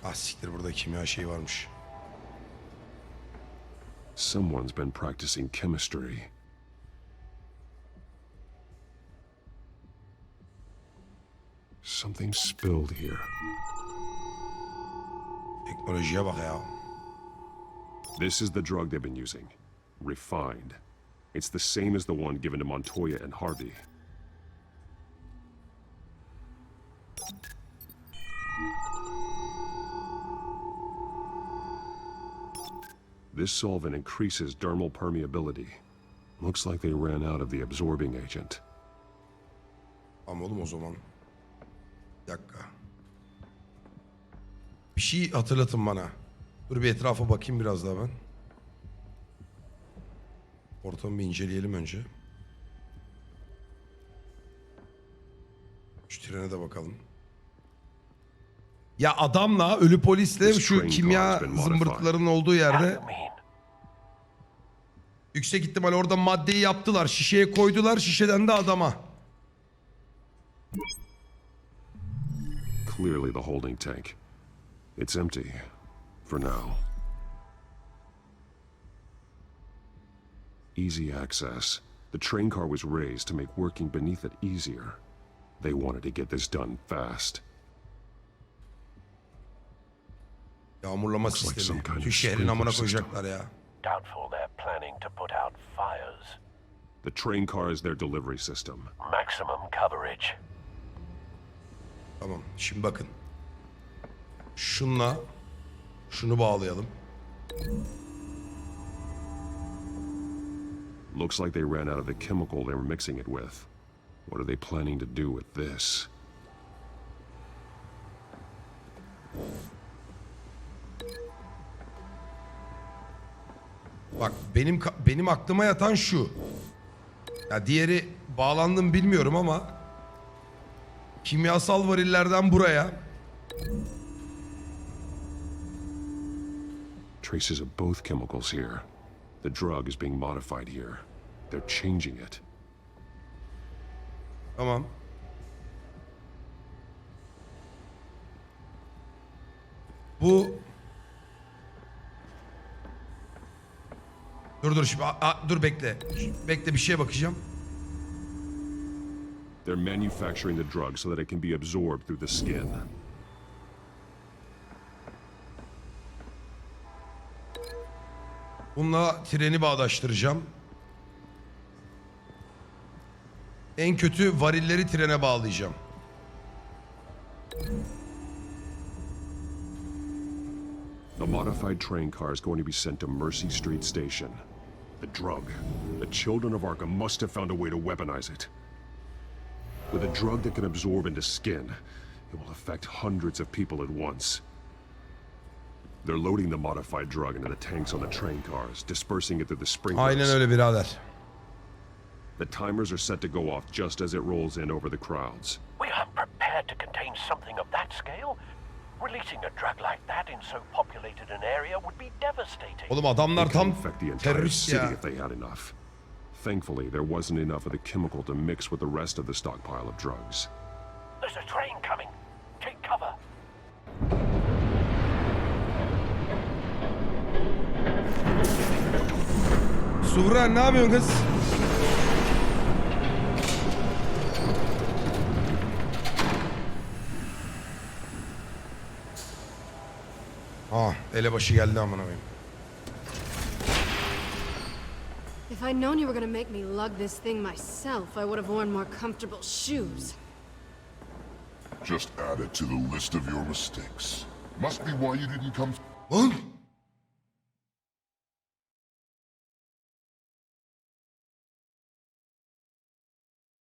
Ah siktir, burada kimya şeyi varmış. Someone's been practicing chemistry. Something spilled here. Teknolojiye bak ya. This is the drug they've been using. Refined. It's the same as the one given to Montoya and Harvey. This solvent increases dermal permeability. Looks like they ran out of the absorbing agent. Tamam oğlum o zaman. Bir dakika. Bir şey hatırlatın bana. Dur bir etrafa bakayım biraz daha ben. Ortamı bir inceleyelim önce. Şu trene de bakalım. Ya adamla, ölü polisle şu kimya zımbırtılarının olduğu yerde yüksek ihtimal orada maddeyi yaptılar. Şişeye koydular, şişeden de adama. Clearly the holding tank. It's empty. For now. Easy access. The train car was raised to make working beneath it easier. They wanted to get this done fast. Yağmurlama sistemi. Tüm şehrin amına koyacaklar ya. Doubtful they're planning to put out fires. The train car is their delivery system. Maximum coverage. Tamam, şimdi bakın. Şunla şunu bağlayalım. Looks like they ran out of the chemical they were mixing it with. What are they planning to do with this? Bak benim aklıma yatan şu. Ya diğeri bağlandım bilmiyorum ama kimyasal varillerden buraya Traces of both chemicals here. The drug is being modified here. They're changing it. Tamam. Bu Dur şimdi. Dur bekle. Bekle, bir şeye bakacağım. They're manufacturing the drug so that it can be absorbed through the skin. Bununla treni bağdaştıracağım. En kötü varilleri trene bağlayacağım. The modified train car is going to be sent to Mercy Street Station. The drug. The children of Arkham must have found a way to weaponize it. With a drug that can absorb into skin, it will affect hundreds of people at once. They're loading the modified drug into the tanks on the train cars, dispersing it through the sprinklers. Aynen öyle birader. The timers are set to go off just as it rolls in over the crowds. We aren't prepared to contain something of that scale. Releasing a drug like that in so populated an area would be devastating. Oğlum adamlar tam infect the entire terörist city ya. if they had enough. Thankfully, there wasn't enough of the chemical to mix with the rest of the stockpile of drugs. There's a train coming. Take cover. Suvra ne yapıyorsun kız? Elebaşı geldi amına koyayım. If I'd known you were gonna make me lug this thing myself, I would have worn more comfortable shoes. Just add it to the list of your mistakes. Must be why you didn't come. Lan!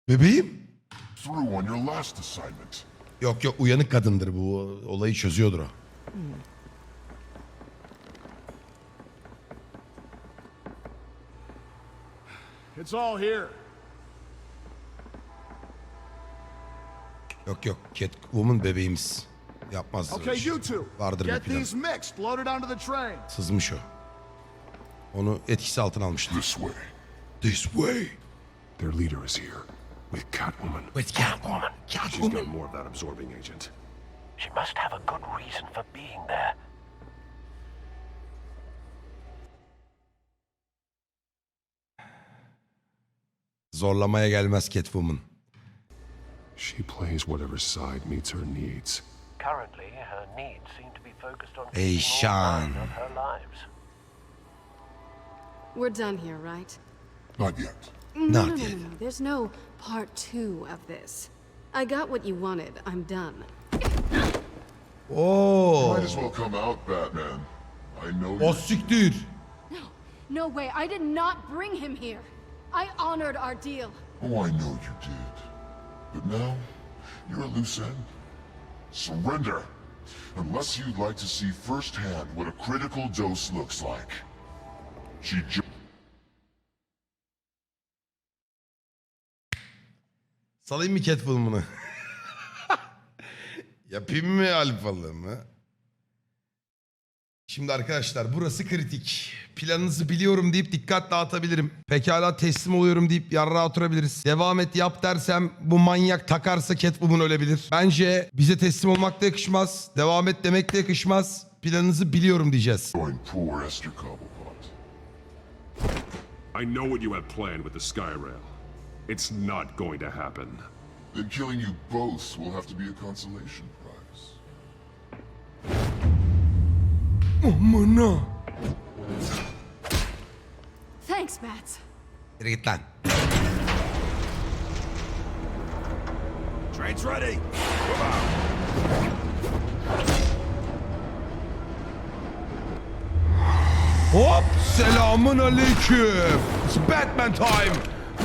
Bebeğim? Through on your last assignment. Yok uyanık kadındır bu. Olayı çözüyordur o. It's all here. Yok yok. Catwoman bebeğimiz. Yapmaz. öyle Okay, şey. you two. Vardır bir Get plan. these mixed, loaded onto the train. Sızmış o. Onu etkisi altına almıştı. This way. This way. Their leader is here. With Catwoman. With Catwoman. She's got more of that absorbing agent. She must have a good reason for being there. Zorlamaya gelmez Catwoman. She plays whatever side meets her needs. Currently, her needs seem to be focused on Hey, keeping all Sean. nine of her lives. We're done here, right? Not yet. No, Not no, yet. no, no. There's no part 2 of this. I got what you wanted. I'm done. Oo. Might as well come out, Batman. I know O you. siktir. No way. I did not bring him here. I honored our deal. Oh, I know you did. But now, you're a loose end. Surrender. Unless you'd like to see firsthand what a critical dose looks like. She Salayım mı Catwoman'ı? Yapayım mı alfalığımı? Şimdi arkadaşlar burası kritik. Planınızı biliyorum deyip dikkat dağıtabilirim. Pekala teslim oluyorum deyip yarrağa oturabiliriz. Devam et yap dersem bu manyak takarsa Catwoman ölebilir. Bence bize teslim olmak da yakışmaz. Devam et demek de yakışmaz. Planınızı biliyorum diyeceğiz. join poor Esther Cobblepot. I know what you have planned with the Skyrail. It's not going to happen. Then killing you both will have to be a consolation prize. Amına. Thanks, Matt. Yürü git lan. Train's ready. Hop selamun aleyküm. It's Batman time.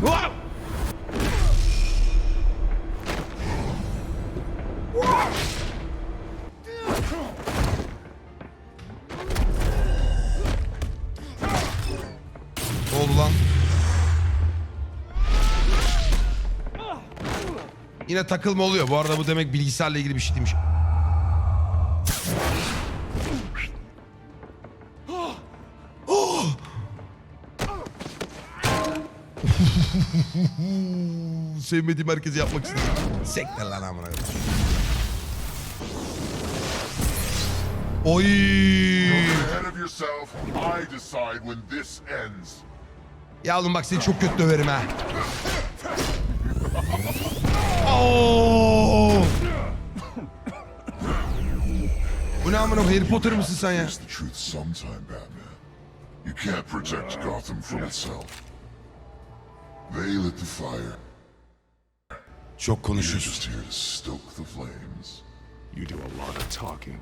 Hop. Ne oldu lan? Yine takılma oluyor. Bu arada bu demek bilgisayarla ilgili bir şey değilmiş. Sevmediğim herkesi yapmak istedim. Sektir lan amına. Oy! You're ahead of yourself. I decide when this ends. Ya oğlum bak seni çok kötü döverim ha. Oo! Bu ne amına Harry Potter mısın sen ya? Face the truth sometime, Batman. You can't protect Gotham from itself. They lit the fire. Çok You're konuşuyorsun. just here to stoke the flames. You do a lot of talking.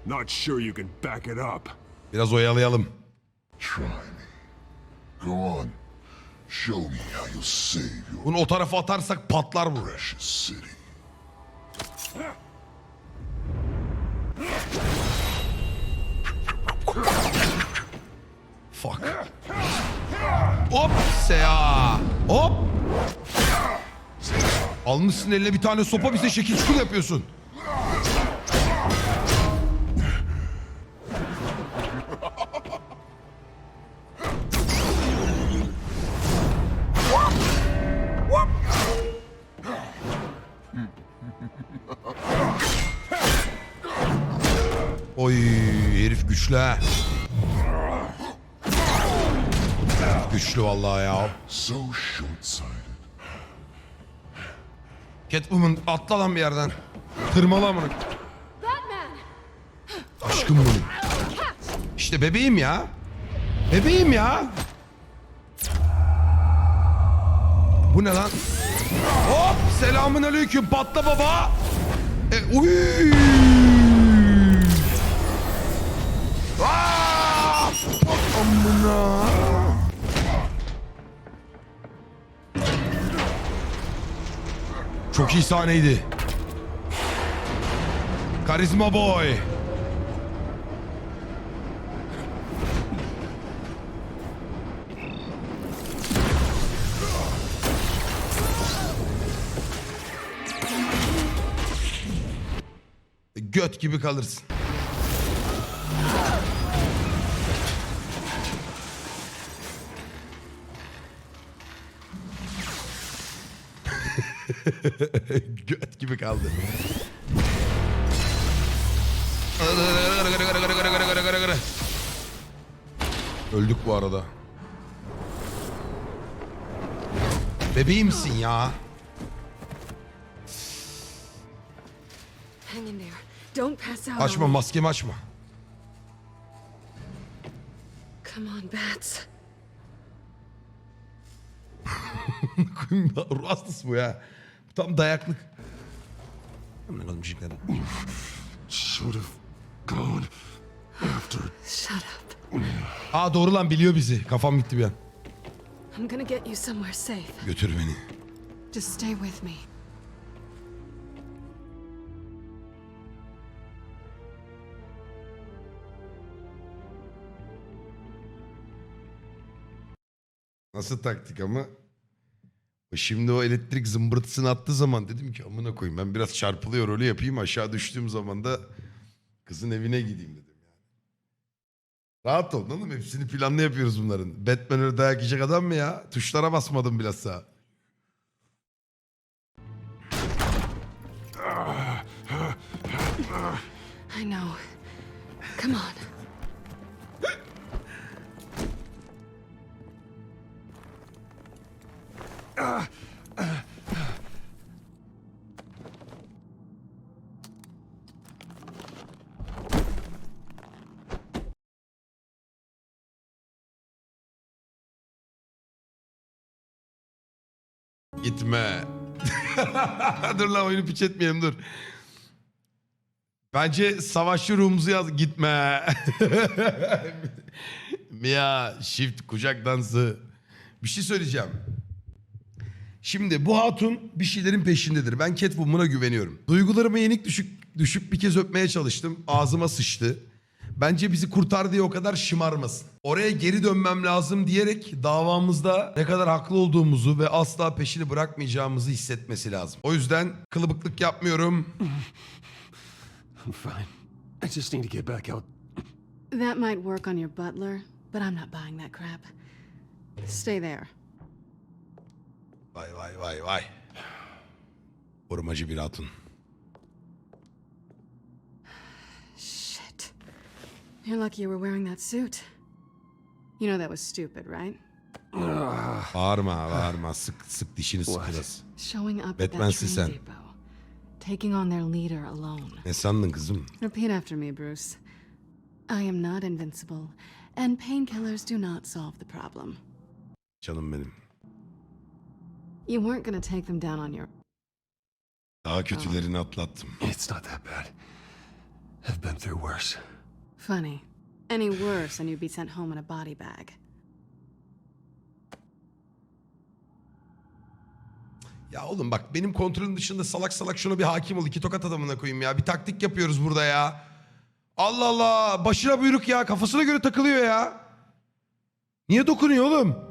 Not sure you can back it up. Biraz oyalayalım. Try me. Go on. Show me how you'll save your Bunu o tarafa atarsak patlar bu. precious city. Fuck. Hop ya. Hop. Almışsın eline bir tane sopa bize şekil şukul yapıyorsun. Oy herif güçlü ha. Güçlü vallahi ya. So short-sighted. Catwoman atla lan bir yerden. Tırmala amına. Batman! Aşkım benim. İşte bebeğim ya. Bebeğim ya. Bu ne lan? Hop selamun aleyküm patla baba. Uy. Aa! Amına. Çok iyi sahneydi. Karizma boy. göt gibi kalırsın. Göt gibi kaldı. Öldük bu arada. Bebeğimsin ya. Hang in there. Don't pass out. Açma, maskemi açma. Come on, bats. Ruh hastası bu ya. Tam dayaklık. Should have gone after. Shut up. Aa doğru lan, biliyor bizi. Kafam gitti bir an. I'm gonna get you somewhere safe. Götür beni. Just stay with me. Nasıl taktik ama? Şimdi o elektrik zımbırtısını attığı zaman dedim ki amına koyayım, ben biraz çarpılıyor rolü yapayım, aşağı düştüğüm zaman da kızın evine gideyim dedim yani. Rahat ol oğlum, hepsini planlı yapıyoruz bunların. Batman öyle dayak yiyecek adam mı ya? Tuşlara basmadım bilhassa. I know. Come on. Gitme. Dur lan, oyunu piç etmeyelim, dur. Bence savaşçı ruhumuzu yaz. Gitme. Mia shift kucak dansı. Bir şey söyleyeceğim. Şimdi bu hatun bir şeylerin peşindedir. Ben Catwoman'a güveniyorum. Duygularıma yenik düşüp bir kez öpmeye çalıştım. Ağzıma sıçtı. Bence bizi kurtar diye o kadar şımarmasın. Oraya geri dönmem lazım diyerek davamızda ne kadar haklı olduğumuzu ve asla peşini bırakmayacağımızı hissetmesi lazım. O yüzden kılıbıklık yapmıyorum. I'm fine. I just need to get back out. That might work on your butler, but I'm not buying that crap. Stay there. Vay vay vay vay. Korumacı bir hatun. Shit. You're lucky you were wearing that suit. You know that was stupid, right? Bağırma. Sık dişini sık biraz. Showing up at Batman'sin that sen. train depot. Taking on their leader alone. Ne sandın kızım? Repeat after me, Bruce. I am not invincible, and painkillers do not solve the problem. Canım benim. You weren't gonna take them down on your... Daha kötülerini atlattım. It's not that bad. I've been through worse. Funny. Any worse and you'd be sent home in a body bag. Ya oğlum bak, benim kontrolüm dışında salak salak şuna bir hakim ol. 2 tokat adamına koyayım ya. Bir taktik yapıyoruz burada ya. Allah Allah. Başına buyruk ya. Kafasına göre takılıyor ya. Niye dokunuyor oğlum?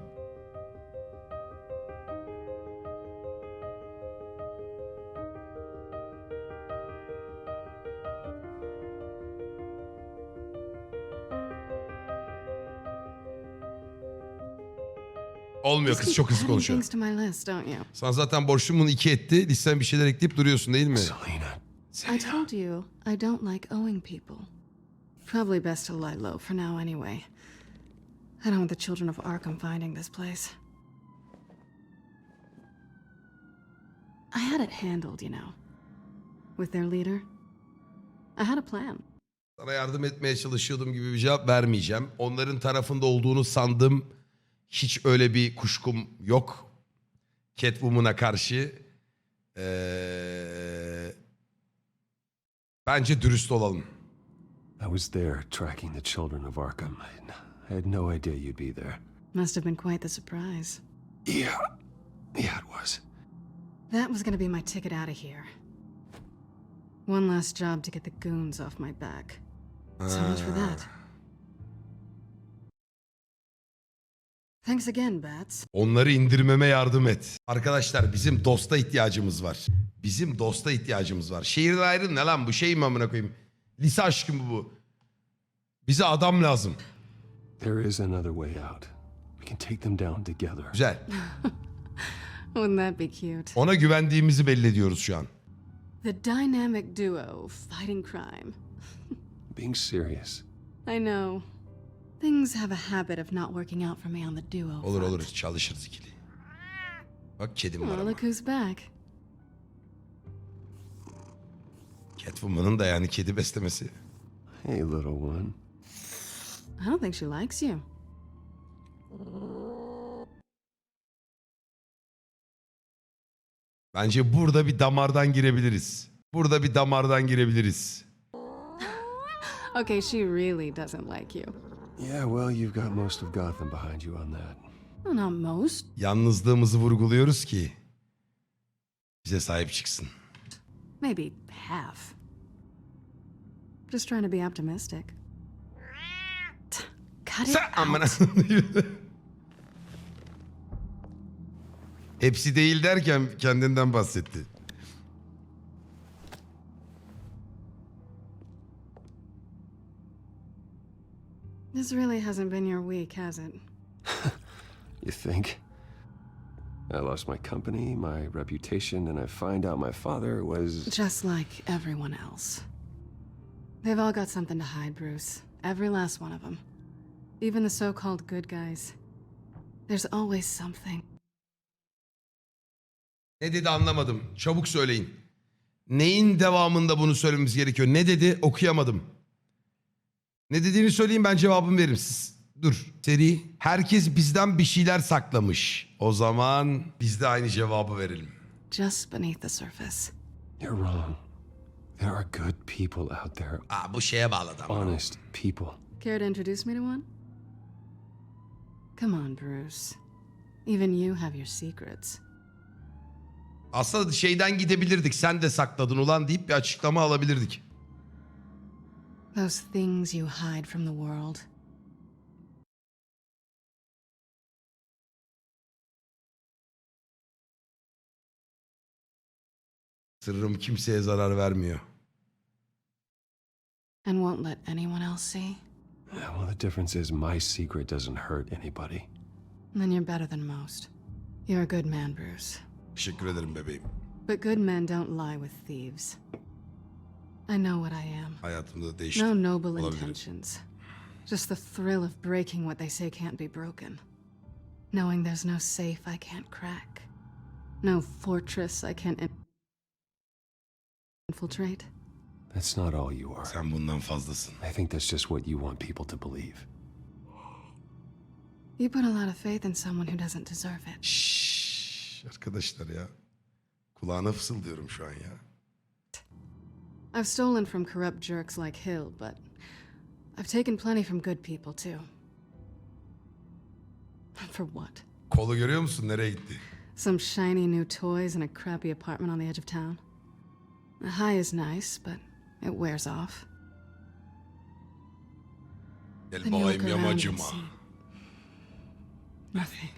Olmuyor, kız çok hızlı konuşuyor. Things to my list, don't you? Sana zaten borçlum, bunu 2 etti. Listen bir şeyler ekleyip duruyorsun değil mi? I told you I don't like owing people. Probably best to lie low for now anyway. I don't want the children of Arkham finding this place. I had it handled, you know. With their leader. I had a plan. Sana yardım etmeye çalışıyordum gibi bir cevap vermeyeceğim. Onların tarafında olduğunu sandım. Hiç öyle bir kuşkum yok. Catwoman'a karşı. Bence dürüst olalım. I was there tracking the children of Arkham. I had no idea you'd be there. Must have been quite the surprise. Yeah, it was. That was gonna be my ticket out of here. One last job to get the goons off my back. So much for that. Thanks again, Bats. Onları indirmeme yardım et. Arkadaşlar bizim dosta ihtiyacımız var. Bizim dosta ihtiyacımız var. Şehirden ayrı ne lan bu şey mi amına koyayım? Lise aşkı mı bu? Bize adam lazım. There is another way out. We can take them down together. Güzel. Wouldn't that be cute? Ona güvendiğimizi belli ediyoruz şu an. The dynamic duo fighting crime. Being serious. I know. Things have a habit of not working out for me on the duo. Olur olur çalışırız ikili. Bak kedim var Oh, ama. look who's back. Catwoman'ın da yani kedi beslemesi. Hey little one. I don't think she likes you. Bence burada bir damardan girebiliriz. Burada bir damardan girebiliriz. Okay, she really doesn't like you. Yeah, well, you've got most of Gotham behind you on that. Well, not most. Yalnızlığımızı vurguluyoruz ki bize sahip çıksın. Maybe half. Just trying to be optimistic. Cut it Sen out. amına. Hepsi değil derken kendinden bahsetti. This really hasn't been your week, has it? You think? I lost my company, my reputation, and I find out my father was... Just like everyone else. They've all got something to hide, Bruce. Every last one of them. Even the so-called good guys. There's always something. Ne dedi anlamadım. Çabuk söyleyin. Neyin devamında bunu söylememiz gerekiyor? Ne dedi okuyamadım. Ne dediğini söyleyeyim ben cevabımı veririm. Siz dur. Seri. Herkes bizden bir şeyler saklamış. O zaman biz de aynı cevabı verelim. Just beneath the surface. You're wrong. There are good people out there. Aa, bu şeye bağladı ama. Honest people. Care to introduce me to one? Come on, Bruce. Even you have your secrets. Aslında şeyden gidebilirdik. Sen de sakladın ulan deyip bir açıklama alabilirdik. Those things you hide from the world. Sırrım kimseye zarar vermiyor. And won't let anyone else see? Yeah, well, the difference is my secret doesn't hurt anybody. Then you're better than most. You're a good man, Bruce. Teşekkür ederim bebeğim. But good men don't lie with thieves. I know what I am. Hayatımda değişti. No noble Olabilir. intentions. Just the thrill of breaking what they say can't be broken. Knowing there's no safe I can't crack. No fortress I can't infiltrate. That's not all you are. Sen bundan fazlasın. I think that's just what you want people to believe. You put a lot of faith in someone who doesn't deserve it. Şşş, arkadaşlar ya. Kulağına fısıldıyorum şu an ya. I've stolen from corrupt jerks like Hill, but I've taken plenty from good people too. For what? Kolu görüyor musun? Nereye gitti? Some shiny new toys in a crappy apartment on the edge of town. The high is nice, but it wears off. Gel Then you look bakayım around and yamacıma. see nothing.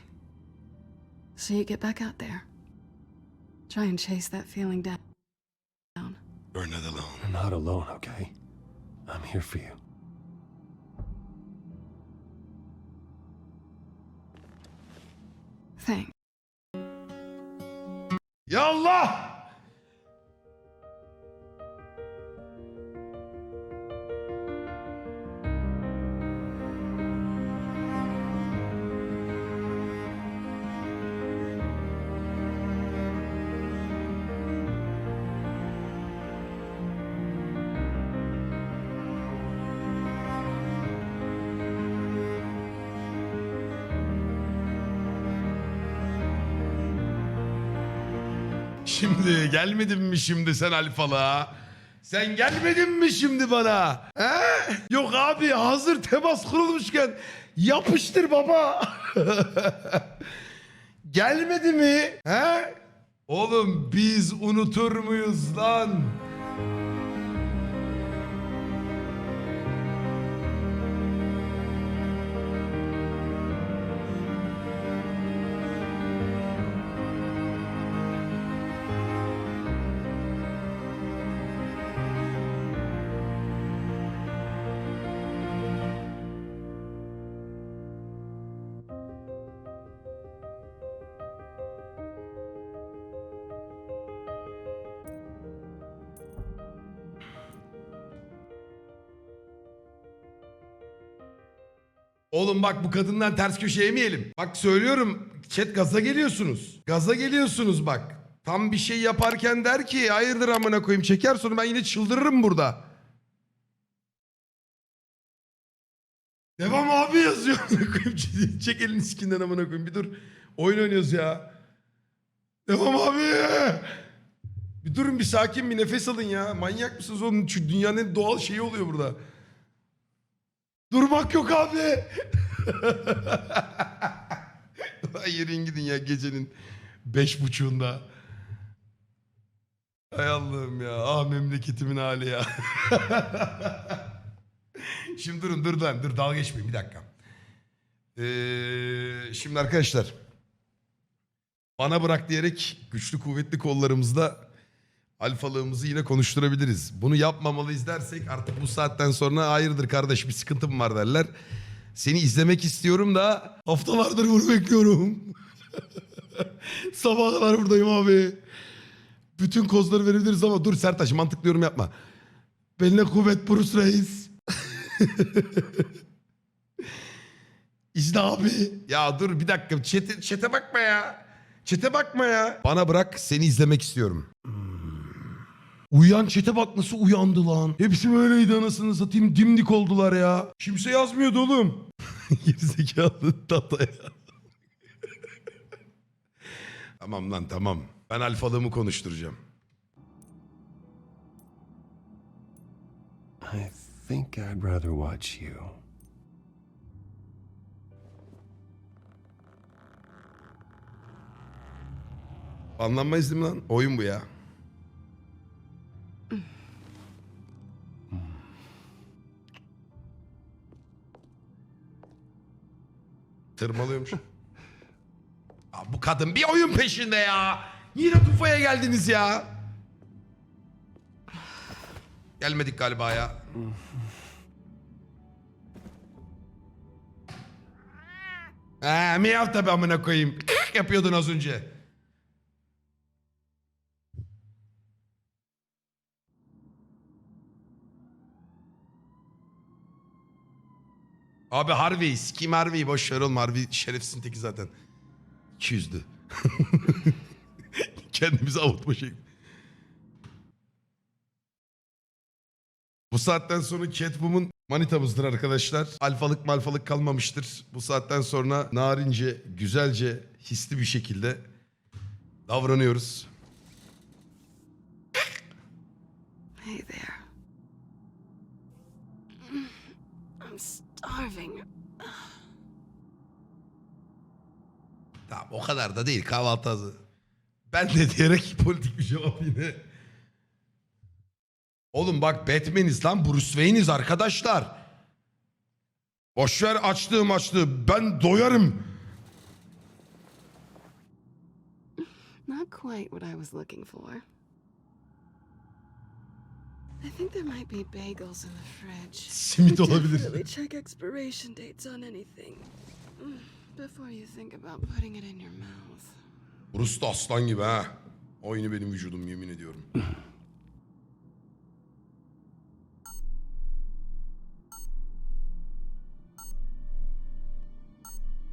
So you get back out there. Try and chase that feeling down. You're not alone. You're not alone, okay? I'm here for you. Thanks. Yallah! Şimdi gelmedin mi şimdi sen alfalığa? Sen gelmedin mi şimdi bana? He? Yok abi hazır temas kurulmuşken yapıştır baba. Gelmedi mi? He? Oğlum biz unutur muyuz lan? Oğlum bak bu kadından ters köşe yemeyelim. Bak söylüyorum chat gaza geliyorsunuz. Gaza geliyorsunuz bak. Tam bir şey yaparken der ki hayırdır amına koyayım çeker sonra ben yine çıldırırım burada. Devam abi yazıyor. Çek elini sikinden amına koyayım bir dur. Oyun oynuyoruz ya. Devam abi. Bir durun bir sakin bir nefes alın ya. Manyak mısınız oğlum? Şu dünyanın en doğal şeyi oluyor burada. Durmak yok abi. Yürüyün gidin ya gecenin 5.30'unda. Hay Allah'ım ya. Ah memleketimin hali ya. Şimdi durun dur dalga geçmeyin bir dakika. Şimdi arkadaşlar. Bana bırak diyerek güçlü kuvvetli kollarımızla alfalığımızı yine konuşturabiliriz. Bunu yapmamalıyız dersek artık bu saatten sonra hayırdır kardeş bir sıkıntım var derler. Seni izlemek istiyorum da haftalardır bunu bekliyorum. Sabaha kadar buradayım abi. Bütün kozları verebiliriz ama dur Sertaç mantıklı yorum yapma. Beline kuvvet Bruce Reis. İzle abi. Ya dur bir dakika çete bakma ya. Çete bakma ya. Bana bırak seni izlemek istiyorum. Uyuyan çete bak nasıl uyandı lan. Hepsi böyleydi anasını satayım dimdik oldular ya. Kimse yazmıyordu oğlum. Gerizekalı tata ya. Tamam lan tamam. Ben alfalığımı konuşturacağım. I think I'd rather watch you. Anlanmayız değil mi lan? Oyun bu ya. Tırmalıyormuş. Aa, bu kadın bir oyun peşinde ya. Yine tufaya geldiniz ya. Gelmedik galiba ya. Miyav tabi amına koyayım. Yapıyordun az önce. Abi Harvey, kim Harvey? Boş ver oğlum Harvey şerefsizin teki zaten. 200'dü. Kendimizi avutma şekli. Bu saatten sonra Catwoman manitamızdır arkadaşlar. Alfalık malfalık kalmamıştır. Bu saatten sonra narince, güzelce, hisli bir şekilde davranıyoruz. Hey there. I'm starving. Tamam o kadar da değil kahvaltı hazır. Ben de diyerek politik bir cevap yine. Oğlum bak Batman'iz lan Bruce Wayne'iz arkadaşlar. Boşver açlığı ben doyarım. Not quite what I was looking for. I think there might be bagels in the fridge. Simit olabilir. Definitely check expiration dates on anything before you think about putting it in your mouth. Bruce da aslan gibi ha. Aynı benim vücudum yemin ediyorum.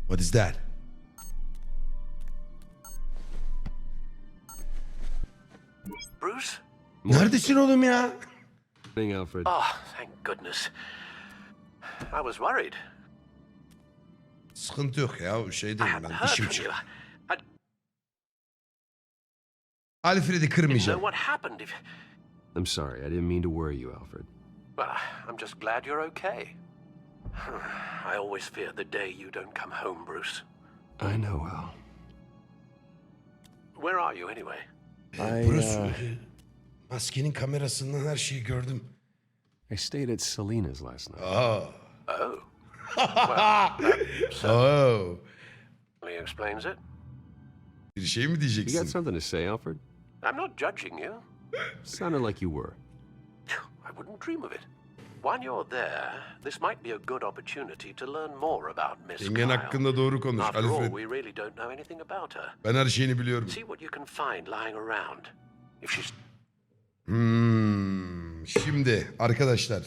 What is that? Bruce? Neredesin oğlum ya? Morning, Alfred. Oh, thank goodness. I was worried. Sıkıntı yok ya şey değil ben işim çık. Alfred'i kırmayacağım. What happened if... I'm sorry, I didn't mean to worry you, Alfred. Well, I'm just glad you're okay. I always fear the day you don't come home, Bruce. I know, Al. Where are you anyway? Bruce, maskenin kamerasından her şeyi gördüm. I stayed at Selena's last night. Oh. Oh. Well, that explains it. Bir şey mi diyeceksin? You got something to say, Alfred? I'm not judging you. Sounded like you were. I wouldn't dream of it. While you're there, this might be a good opportunity to learn more about Miss Yengen Kyle. hakkında doğru konuş After all, Alfred. we really don't know anything about her. Ben her şeyini biliyorum. See what you can find lying around. If she's... Şimdi arkadaşlar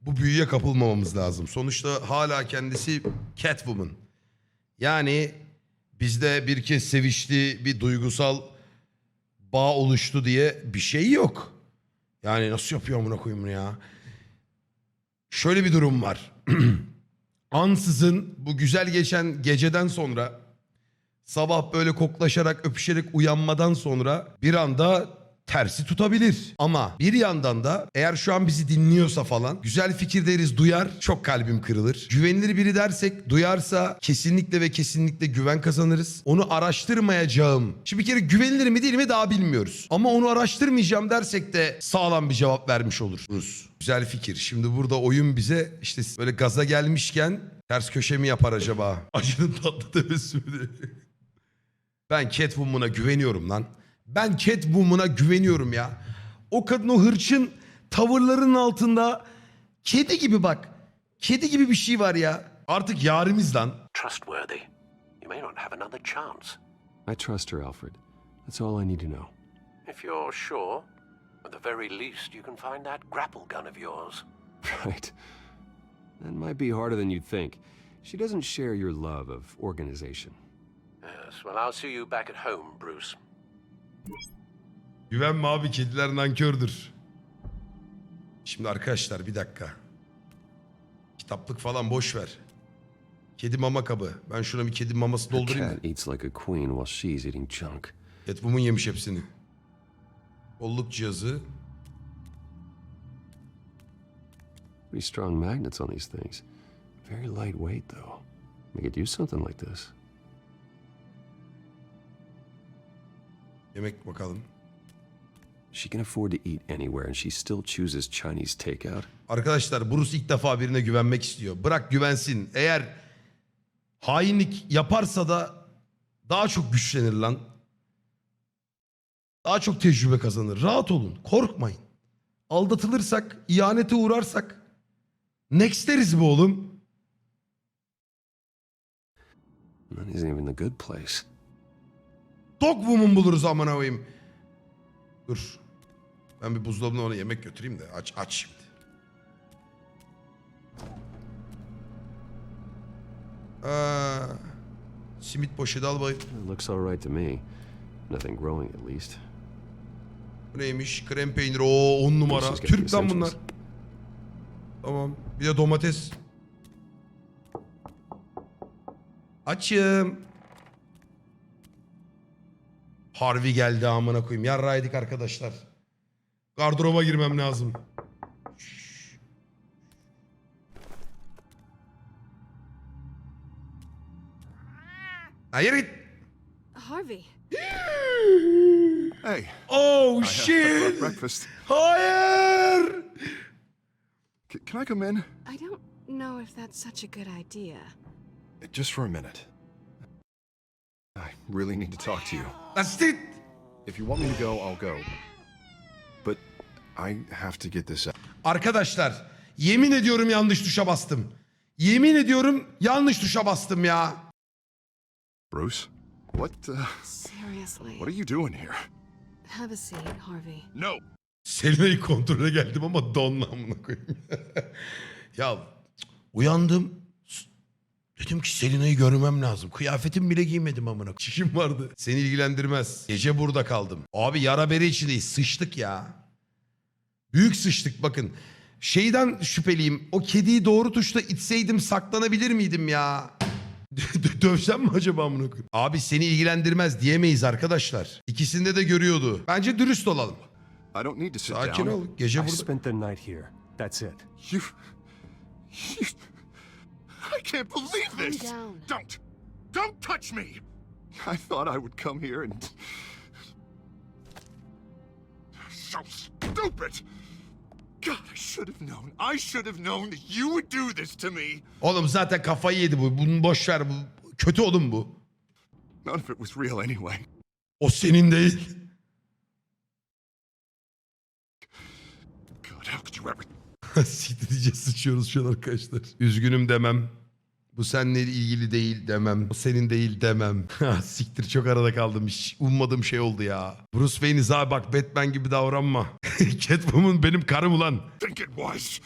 bu büyüye kapılmamamız lazım. Sonuçta hala kendisi Catwoman. Yani bizde bir kez sevişti, bir duygusal bağ oluştu diye bir şey yok. Yani nasıl yapıyor amına koyayım bunu ya? Şöyle bir durum var. Ansızın bu güzel geçen geceden sonra sabah böyle koklaşarak öpüşerek uyanmadan sonra bir anda tersi tutabilir. Ama bir yandan da eğer şu an bizi dinliyorsa falan güzel fikir deriz duyar, çok kalbim kırılır. Güvenilir biri dersek duyarsa kesinlikle ve kesinlikle güven kazanırız. Onu araştırmayacağım. Şimdi bir kere güvenilir mi değil mi daha bilmiyoruz. Ama onu araştırmayacağım dersek de sağlam bir cevap vermiş oluruz. Güzel fikir. Şimdi burada oyun bize işte böyle gaza gelmişken ters köşe mi yapar acaba? Acının tatlı tebessümü. Ben Catwoman'a güveniyorum lan. Ben Catwoman'a güveniyorum ya. O kadın o hırçın tavırlarının altında kedi gibi bak. Kedi gibi bir şey var ya. Artık yarimiz lan. Trustworthy. You may not have another chance. I trust her, Alfred. That's all I need to know. If you're sure, at the very least you can find that grapple gun of yours. Right. That might be harder than you'd think. She doesn't share your love of organization. Yes, well, I'll see you back at home, Bruce. Güvenme abi, kediler nankördür. Şimdi arkadaşlar bir dakika. Kitaplık falan boş ver. Kedi mama kabı. Ben şuna bir kedi maması doldurayım. Cat eats like a queen while she's eating junk. Catwoman yemiş hepsini. Kolluk cihazı. Pretty strong magnets on these things. Very lightweight though. We could use something like this. Yemek bakalım. She can afford to eat anywhere and she still chooses Chinese takeout. Arkadaşlar Bruce ilk defa birine güvenmek istiyor. Bırak güvensin. Eğer hainlik yaparsa da daha çok güçlenir lan. Daha çok tecrübe kazanır. Rahat olun. Korkmayın. Aldatılırsak, ihanete uğrarsak next deriz bu oğlum. That isn't even the good place. Dogwoman buluruz amına koyayım. Dur. Ben bir buzdolabına ona yemek götüreyim de aç şimdi. Simit poşeti al bayım. It looks all right to me. Nothing growing at least. Bu neymiş? Krem peyniri. Oo 10 numara. Türk lan bunlar. Tamam. Bir de domates. Açım. Harvey geldi amına koyayım. Yarraydık arkadaşlar. Gardıroba girmem lazım. Hayır git. Harvey. Hey. Oh I shit. breakfast. Hayır. Can I come in? I don't know if that's such a good idea. Just for a minute. I really need to talk to you. That's it. If you want me to go, I'll go. But I have to get this out. Arkadaşlar yemin ediyorum yanlış tuşa bastım. Yemin ediyorum yanlış tuşa bastım ya. Bruce? What Seriously. What are you doing here? Have a seat, Harvey. No. Selina'yı kontrole geldim ama donla amına koyayım. Ya uyandım. Dedim ki Selina'yı görmem lazım. Kıyafetim bile giymedim amına. Çişim vardı. Seni ilgilendirmez. Gece burada kaldım. Abi yara bere içindeyiz. Sıçtık ya. Büyük sıçtık bakın. Şeyden şüpheliyim. O kediyi doğru tuşla itseydim saklanabilir miydim ya? Dövsem mi acaba amına koyayım? Abi seni ilgilendirmez diyemeyiz arkadaşlar. İkisinde de görüyordu. Bence dürüst olalım. I don't need to sit Sakin down. ol. Gece I burada. spent the night here. That's it. You I can't believe this. Calm down. Don't touch me. I thought I would come here and so stupid. God, I should have known. I should have known that you would do this to me. Oğlum zaten kafayı yedi bu. Bunu boş ver bu. Kötü oğlum bu. None of it was real anyway. O senin değil. God, how could you ever... Siktir sıçıyoruz şu an arkadaşlar. Üzgünüm demem. Bu seninle ilgili değil demem. Bu senin değil demem. Siktir çok arada kaldım. Hiç ummadığım şey oldu ya. Bruce Wayne'iz abi bak Batman gibi davranma. Catwoman benim karım ulan. Think it was.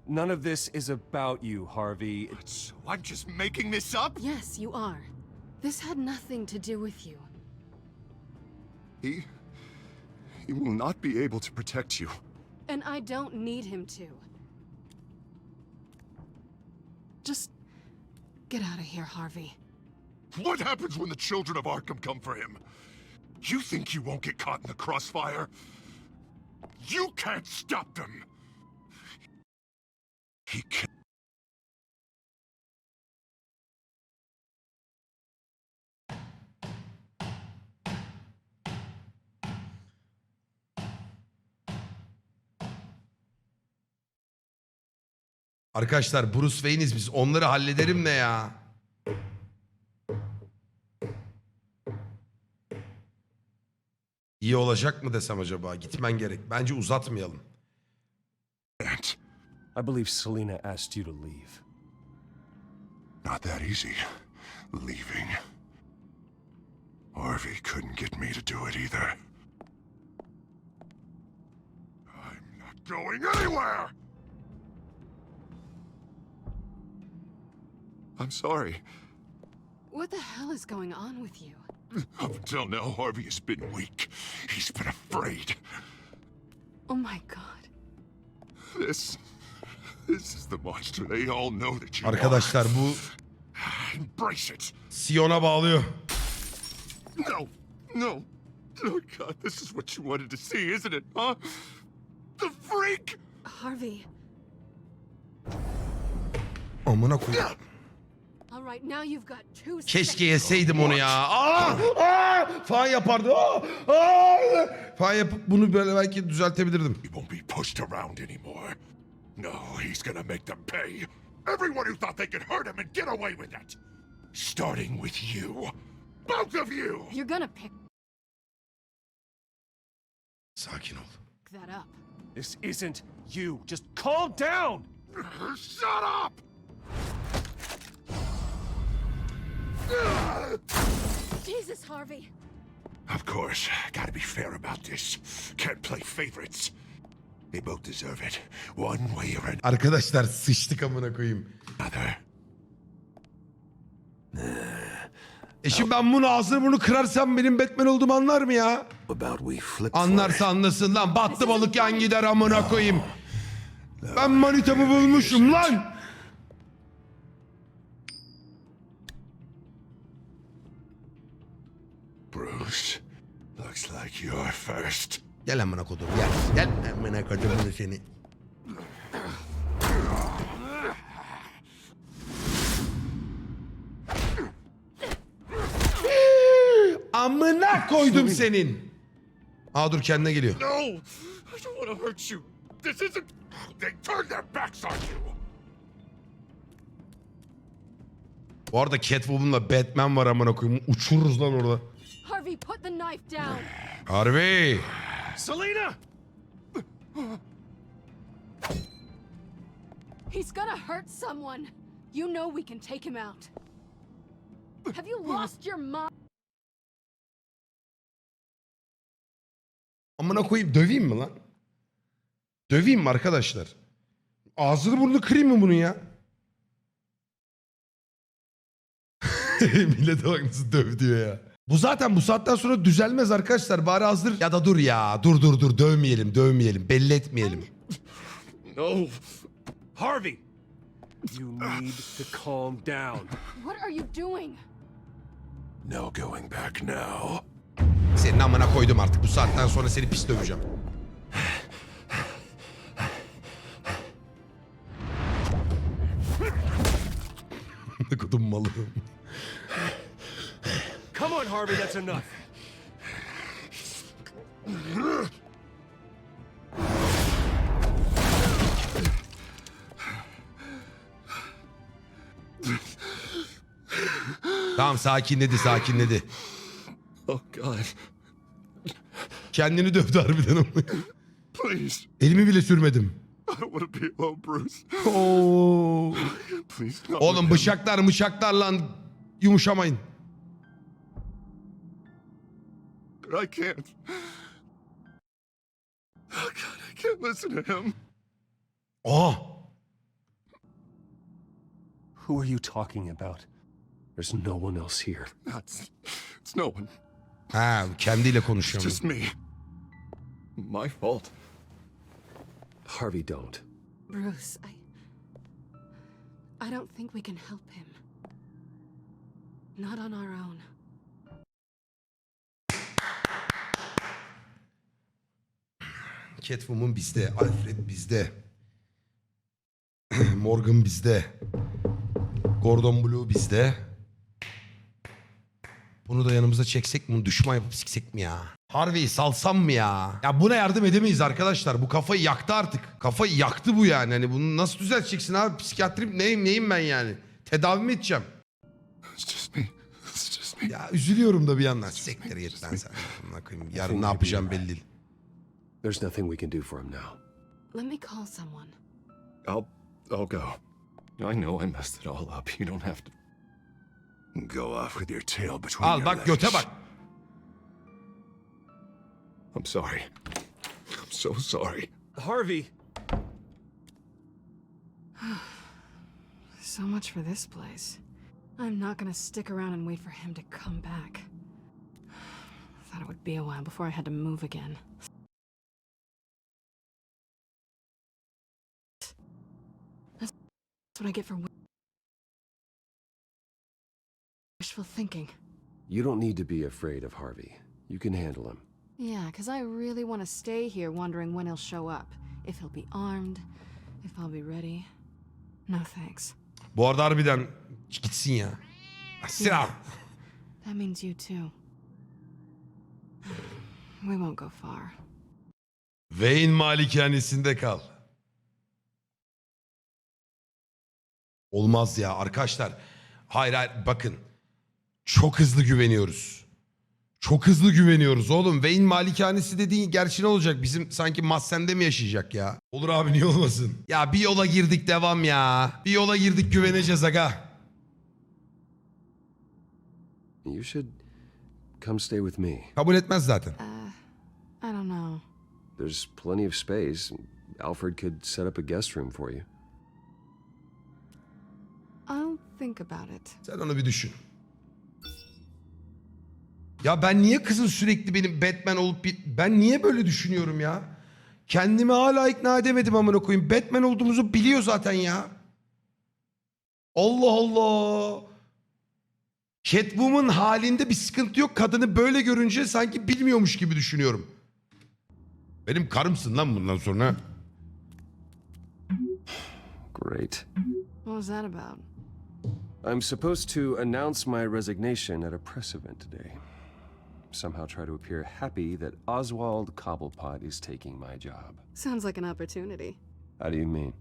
None of this is about you, Harvey. So I'm just making this up? Yes, you are. This had nothing to do with you. He will not be able to protect you. And I don't need him to. Just get out of here, Harvey. What happens when the children of Arkham come for him? You think you won't get caught in the crossfire? You can't stop them! He can't. Arkadaşlar Bruce Wayne'iz biz. Onları hallederim ne ya? İyi olacak mı desem acaba? Gitmen gerek. Bence uzatmayalım. I believe Selina asked you to leave. Not that easy. Leaving. Harvey couldn't get me to do it either. I'm not going anywhere! I'm sorry. What the hell is going on with you? Up until now, Harvey has been weak. He's been afraid. Oh my god. This is the monster they all know that you Arkadaşlar bu are. Embrace it. Sion'a bağlıyor. No. Oh God, this is what you wanted to see, isn't it, huh? The freak! Harvey. Amına koyayım. All right, now you've got two Keşke yeseydim onu ya. Falan yapardı. Falan yapıp bunu böyle belki düzeltebilirdim. He won't be pushed around anymore. No, he's gonna make them pay. Everyone who thought they could hurt him and get away with it. Starting with you. Both of you! You're gonna pick Sakin ol. that up. This isn't you. Just calm down! Shut up! Jesus, Harvey. Of course, gotta be fair about this. Can't play favorites. They both deserve it, one way or Arkadaşlar sıçtık amına koyayım. another. Şimdi ben bunu ağzını bunu kırarsam benim Batman olduğumu anlar mı ya? Anlarsa anlasın lan. Battı balık yan gider amına koyayım. Ben manitamı bulmuşum lan. Bruce, looks like you're first. Gel amına kodum gel. Gel amına kodum seni. Amına koydum senin. Aa dur kendine geliyor. No! I don't want to hurt you. This isn't... They turned their backs on you. Bu arada Catwoman'la Batman var amına koyayım. Uçururuz lan orada. Harvey, put the knife down. Harvey. Selina! He's gonna hurt someone. You know we can take him out. Have you lost your mind? Amına koyayım döveyim mi lan? Döveyim mi arkadaşlar? Ağzını burnunu kırayım mı bunun ya? Millete bak nasıl döv diyor ya. Bu zaten bu saatten sonra düzelmez arkadaşlar. Bari hazır. Ya da dur ya. Dur. Dövmeyelim. Belli etmeyelim. No. Harvey! You need to calm down. What are you doing? No going back now. Senin amına koydum artık. Bu saatten sonra seni pis döveceğim. Ne kodum malı. Come on, Harvey, that's enough. Tamam sakinledi. Oh God. Kendini dövdü harbiden. Please. Elimi bile sürmedim. I don't want to be alone, Bruce. Oo. Please. not Oğlum with him. bıçaklar lan yumuşamayın. But I can't. Oh God, I can't listen to him. Aa. Who are you talking about? There's no one else here. It's no one. Ha, kendiyle It's konuşuyorum. just me. My fault. Harvey, don't. Bruce, I don't think we can help him. Not on our own. Catwoman bizde, Alfred bizde. Morgan bizde. Gordon Blue bizde. Bunu da yanımıza çeksek mi? Bunu düşman yapıp siksek mi ya? Harvey'i salsam mı ya? Ya buna yardım edemeyiz arkadaşlar. Bu kafayı yaktı artık. Kafayı yaktı bu yani. Hani bunu nasıl düzelteceksin abi? Psikiyatrim neyim ben yani? Tedavi mi edeceğim? Ya üzülüyorum da bir yandan. Sektere git lan sen. Yarın ne yapacağım belli değil. There's nothing we can do for him now. Let me call someone. I'll go. I know I messed it all up. You don't have to go off with your tail between Al your bak legs. göte bak. I'm sorry. I'm so sorry. Harvey! So much for this place. I'm not gonna stick around and wait for him to come back. Thought it would be a while before I had to move again. That's what I get for wishful thinking. You don't need to be afraid of Harvey. You can handle him. Yeah, because I really want to stay here wondering when he'll show up. If he'll be armed, if I'll be ready. No thanks. Bu arada harbiden gitsin ya. Silah. That means you too. We won't go far. Wayne malikanesinde kal. Olmaz ya arkadaşlar. Hayır bakın. Çok hızlı güveniyoruz. Çok hızlı güveniyoruz oğlum. Wayne malikanesi dediğin gerçi ne olacak? Bizim sanki mahzende mi yaşayacak ya? Olur abi niye olmasın? Ya bir yola girdik devam ya. Bir yola girdik güveneceğiz aga. You should come stay with me. Kabul etmez zaten. I don't know. There's plenty of space. Alfred could set up a guest room for you. I'll think about it. Sen onu bir düşün. Ya ben niye kızın sürekli benim Batman olup ben niye böyle düşünüyorum ya? Kendimi hala ikna edemedim amına koyayım. Batman olduğumuzu biliyor zaten ya. Allah Allah. Catwoman halinde bir sıkıntı yok. Kadını böyle görünce sanki bilmiyormuş gibi düşünüyorum. Benim karımsın lan bundan sonra. Great. What was that about? I'm supposed to announce my resignation at a press event today. Somehow try to appear happy that Oswald Cobblepot is taking my job. Sounds like an opportunity. How do you mean?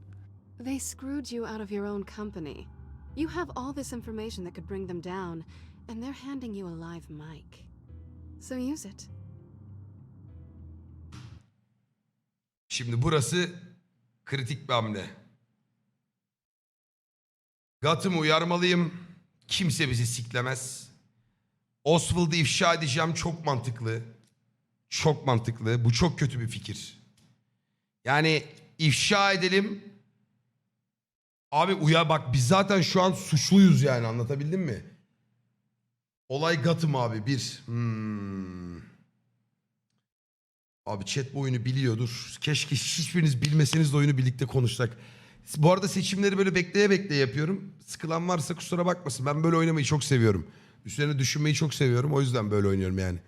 They screwed you out of your own company. You have all this information that could bring them down, and they're handing you a live mic. So use it. Şimdi burası kritik bir hamle. Gotham'ı uyarmalıyım. Kimse bizi siklemez. Oswald'ı ifşa edeceğim, çok mantıklı. Çok mantıklı. Bu çok kötü bir fikir. Yani ifşa edelim. Abi bak biz zaten şu an suçluyuz yani, anlatabildim mi? Olay Gotham abi bir. Abi chat bu oyunu biliyordur. Keşke hiçbiriniz bilmeseniz de oyunu birlikte konuşsak. Bu arada seçimleri böyle bekleye bekleye yapıyorum. Sıkılan varsa kusura bakmasın. Ben böyle oynamayı çok seviyorum. Üstlerine düşünmeyi çok seviyorum. O yüzden böyle oynuyorum yani.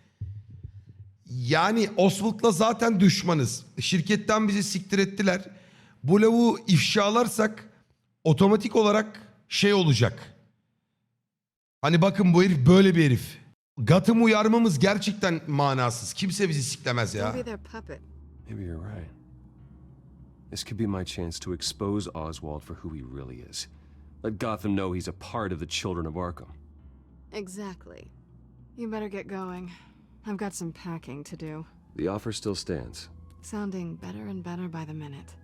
Yani Oswald'la zaten düşmanız. Şirketten bizi siktir ettiler. Bu lavuğu ifşalarsak otomatik olarak şey olacak. Hani bakın bu herif böyle bir herif. Gotham'ı uyarmamız gerçekten manasız. Kimse bizi siklemez ya. Maybe you're right. This could be my chance to expose Oswald for who he really is. Let Gotham know he's a part of the children of Arkham. Exactly. You better get going. I've got some packing to do. The offer still stands. Sounding better and better by the minute.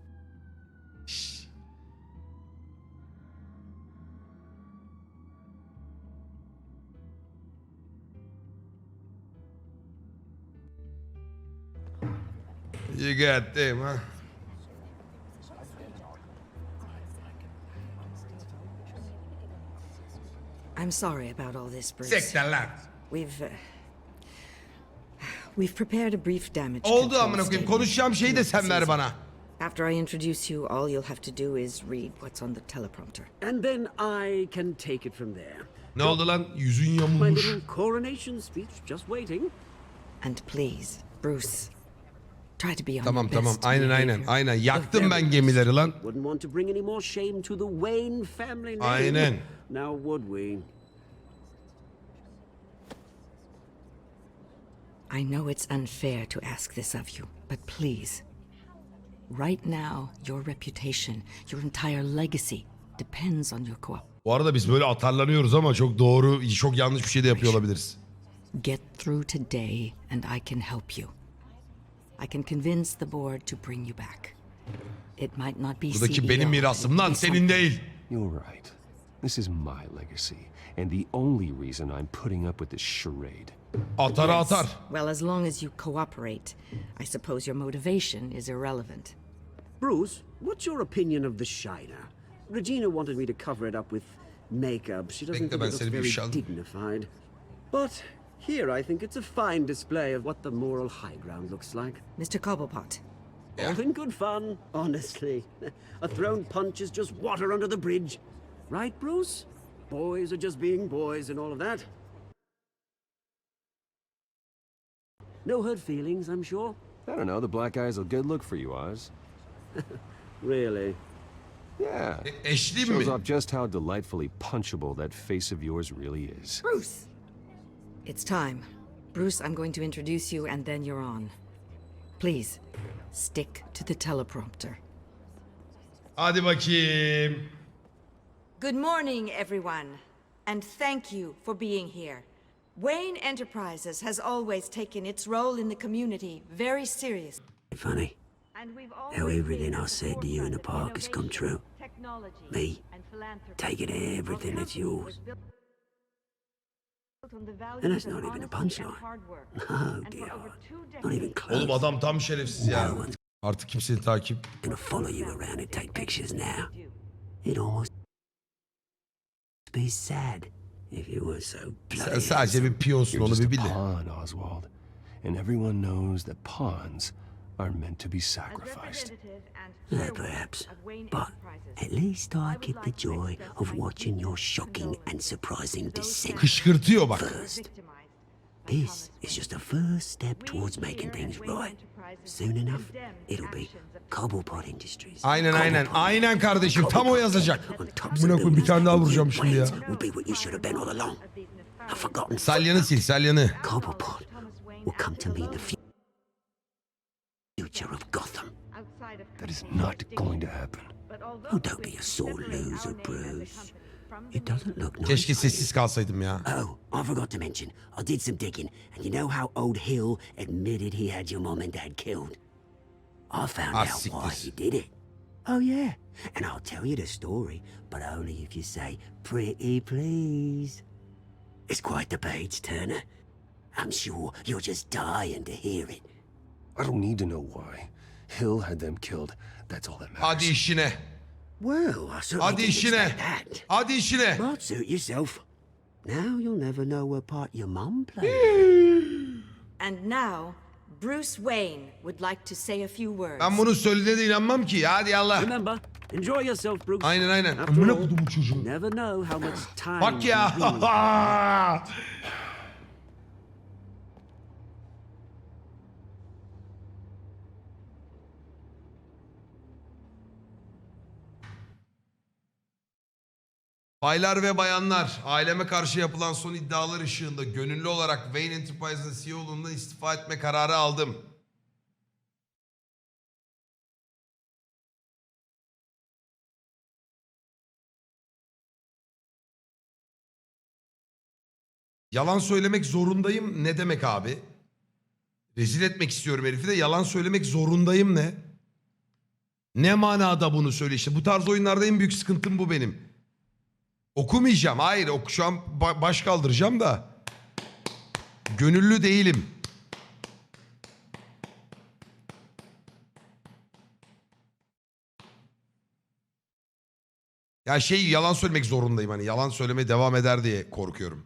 You got them, huh? I'm sorry about all this, Bruce. Sekler lan. We've prepared a brief damage Oldu control amına koyayım. statement. Konuşacağım şeyi de sen ver bana. After I introduce you, all you'll have to do is read what's on the teleprompter. And then I can take it from there. Ne oldu lan? Yüzün My yamulmuş. little coronation speech just waiting. And please, Bruce, try to be on Tamam your tamam. best Aynen aynen. behavior. Aynen. Yaktım ben gemileri lan. Wouldn't want to bring any more shame to the Wayne family name. Aynen. Now would we? I know it's unfair to ask this of you, but please. Right now, your reputation, your entire legacy depends on your co-op. Bu arada biz böyle atarlanıyoruz ama çok doğru, çok yanlış bir şey de yapıyor olabiliriz. Get through today and I can help you. I can convince the board to bring you back. It might not be Buradaki CEO, benim mirasım lan, senin değil. You're right. This is my legacy, and the only reason I'm putting up with this charade. Atara atar. Well, as long as you cooperate, I suppose your motivation is irrelevant. Bruce, what's your opinion of the Shiner? Regina wanted me to cover it up with makeup. She doesn't think it looks very dignified. But here I think it's a fine display of what the moral high ground looks like. Mr. Cobblepot. All in good fun, honestly. A thrown punch is just water under the bridge. Right, Bruce? Boys are just being boys and all of that. No hurt feelings, I'm sure. I don't know, the black guy's a good look for you, Oz. Really? Yeah. Eşli Shows mi? off just how delightfully punchable that face of yours really is. Bruce! It's time. Bruce, I'm going to introduce you and then you're on. Please, stick to the teleprompter. Hadi bakayım. Good morning, everyone, and thank you for being here. Wayne Enterprises has always taken its role in the community very seriously. Funny how everything I said to you in the park has come true. Me, taking everything that's yours. And that's not even a punchline. No, dear. Not even close. Oğlum adam tam şerefsiz ya. Artık kimseyi takip. Gonna follow you around and take pictures now. It almost be sad if you were so Sen bloody. sadece bir piyonsun, You're onu just bir a bil. pawn, Oswald. And everyone knows that pawns are meant to be sacrificed. Perhaps, but at least I get the joy of watching your shocking and surprising descent. Kışkırtıyor bak. First, this is just a first step towards making things right. Soon enough, it'll be Cobblepot Industries. Aynen aynen. Aynen kardeşim. Tam o yazacak. Buna koy, bir tane daha vuracağım şimdi ya. Will be what you should have been all along. A forgotten Salyanı sil, salyanı. Cobblepot will come to mean the future of Gotham. That is not going to happen. Oh, don't be a sore loser, Bruce. It doesn't look nice. Keşke sessiz kalsaydım ya. Oh, I forgot to mention, I did some digging, and you know how old Hill admitted he had your mom and dad killed? I found out why he did it. Oh, yeah. And I'll tell you the story, but only if you say, pretty please. It's quite the page turner. I'm sure you're just dying to hear it. I don't need to know why. Hill had them killed. That's all that matters. Hadi işine. Well, I certainly Hadi didn't işine. expect that. Hadi işine. But suit yourself. Now you'll never know what part your mum played. And now, Bruce Wayne would like to say a few words. Ben bunu söylediğine de inanmam ki. Hadi Allah. Remember, enjoy yourself, Bruce. Aynen aynen. After Amına all, koydum bu çocuğu. never know how much time. Bak ya. you really- Baylar ve bayanlar, aileme karşı yapılan son iddialar ışığında gönüllü olarak Wayne Enterprises'ın CEO'luğundan istifa etme kararı aldım. Yalan söylemek zorundayım ne demek abi? Rezil etmek istiyorum herifi de yalan söylemek zorundayım ne? Ne manada bunu söyle işte. Bu tarz oyunlarda en büyük sıkıntım bu benim. Okumayacağım. Hayır, şu an baş kaldıracağım da. Gönüllü değilim. Ya şey yalan söylemek zorundayım hani yalan söylemeye devam eder diye korkuyorum.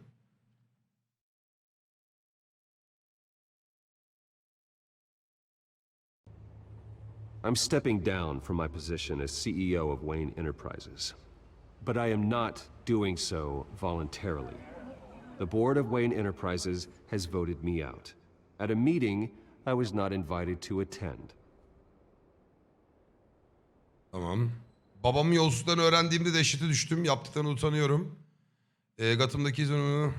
I'm stepping down from my position as CEO of Wayne Enterprises. But I am not doing so voluntarily. The board of Wayne Enterprises has voted me out. At a meeting I was not invited to attend. Tamam. Babamın yolsuzluklarını öğrendiğimde dehşete düştüm. Yaptıklarını utanıyorum. Gatımdaki izini...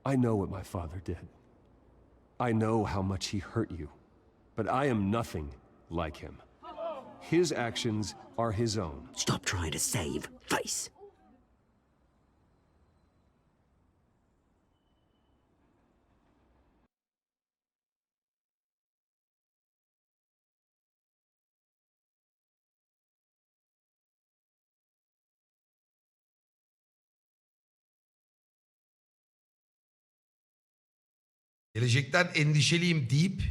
I know what my father did. I know how much he hurt you. But I am nothing like him. His actions are his own. Stop trying to save face. Gelecekten endişeliyim deyip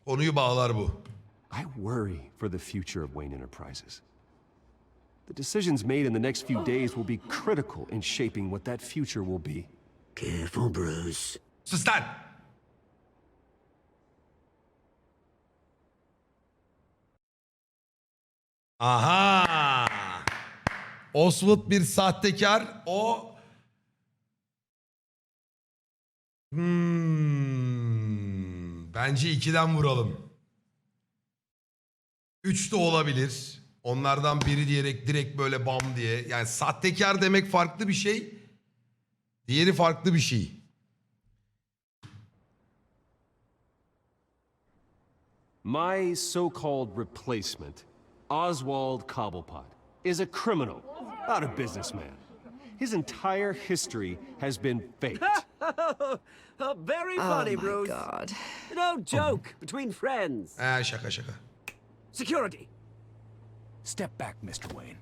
konuyu bağlar bu. I worry for the future of Wayne Enterprises. The decisions made in the next few days will be critical in shaping what that future will be. Careful, Bruce. Sus lan! Aha! Oswald bir sahtekar. O... Bence 2'den vuralım. 3 de olabilir. Onlardan biri diyerek direkt böyle bam diye. Yani sahtekar demek farklı bir şey. Diğeri farklı bir şey. My so-called replacement, Oswald Cobblepot, is a criminal, not a businessman. His entire history has been faked. Very funny, Bruce. Oh my god. No joke between friends. Şaka şaka. Security. Step back, Mr. Wayne.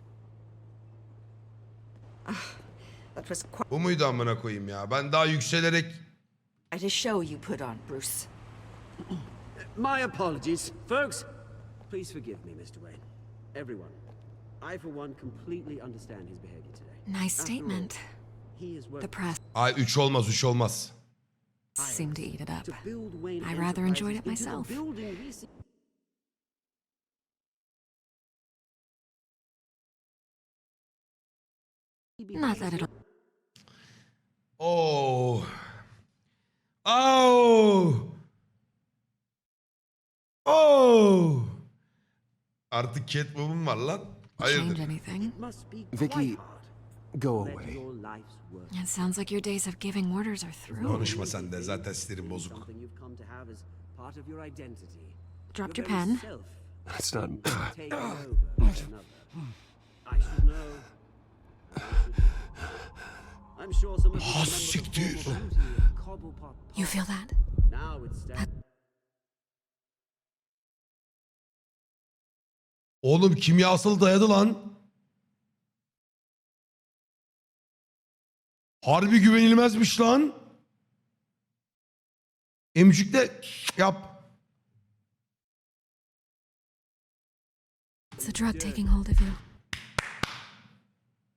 That was quite Bu muydu amına koyayım ya? Ben daha yükselerek... a show you put on, Bruce. My apologies, folks. Please forgive me, Mr. Wayne. Everyone. I, for one, completely understand his behavior today. Nice statement. The press Ay 3 olmaz 3 olmaz. seemed to eat it up. To build Wayne I rather enjoyed it Enterprises into myself. the building we see- Not that it Oh. Oh. Oh. Artık Catwoman var lan. change Hayırdır? anything. must be Vicky, quite hard. go Let away. your life's work. It sounds like your days of giving orders are through. Konuşma sen de zaten sinirim bozuk. Something you've come to have as part of your identity. Dropped your Your very pen. self That's not... taken over by another. I should know. I'm sure some of you remember the siktir. former beauty of Cobblepot You Park. feel that? Now it's stands Oğlum kimyasal dayadı lan. Harbi güvenilmezmiş lan. Emcükle yap. It's a drug taking hold of you.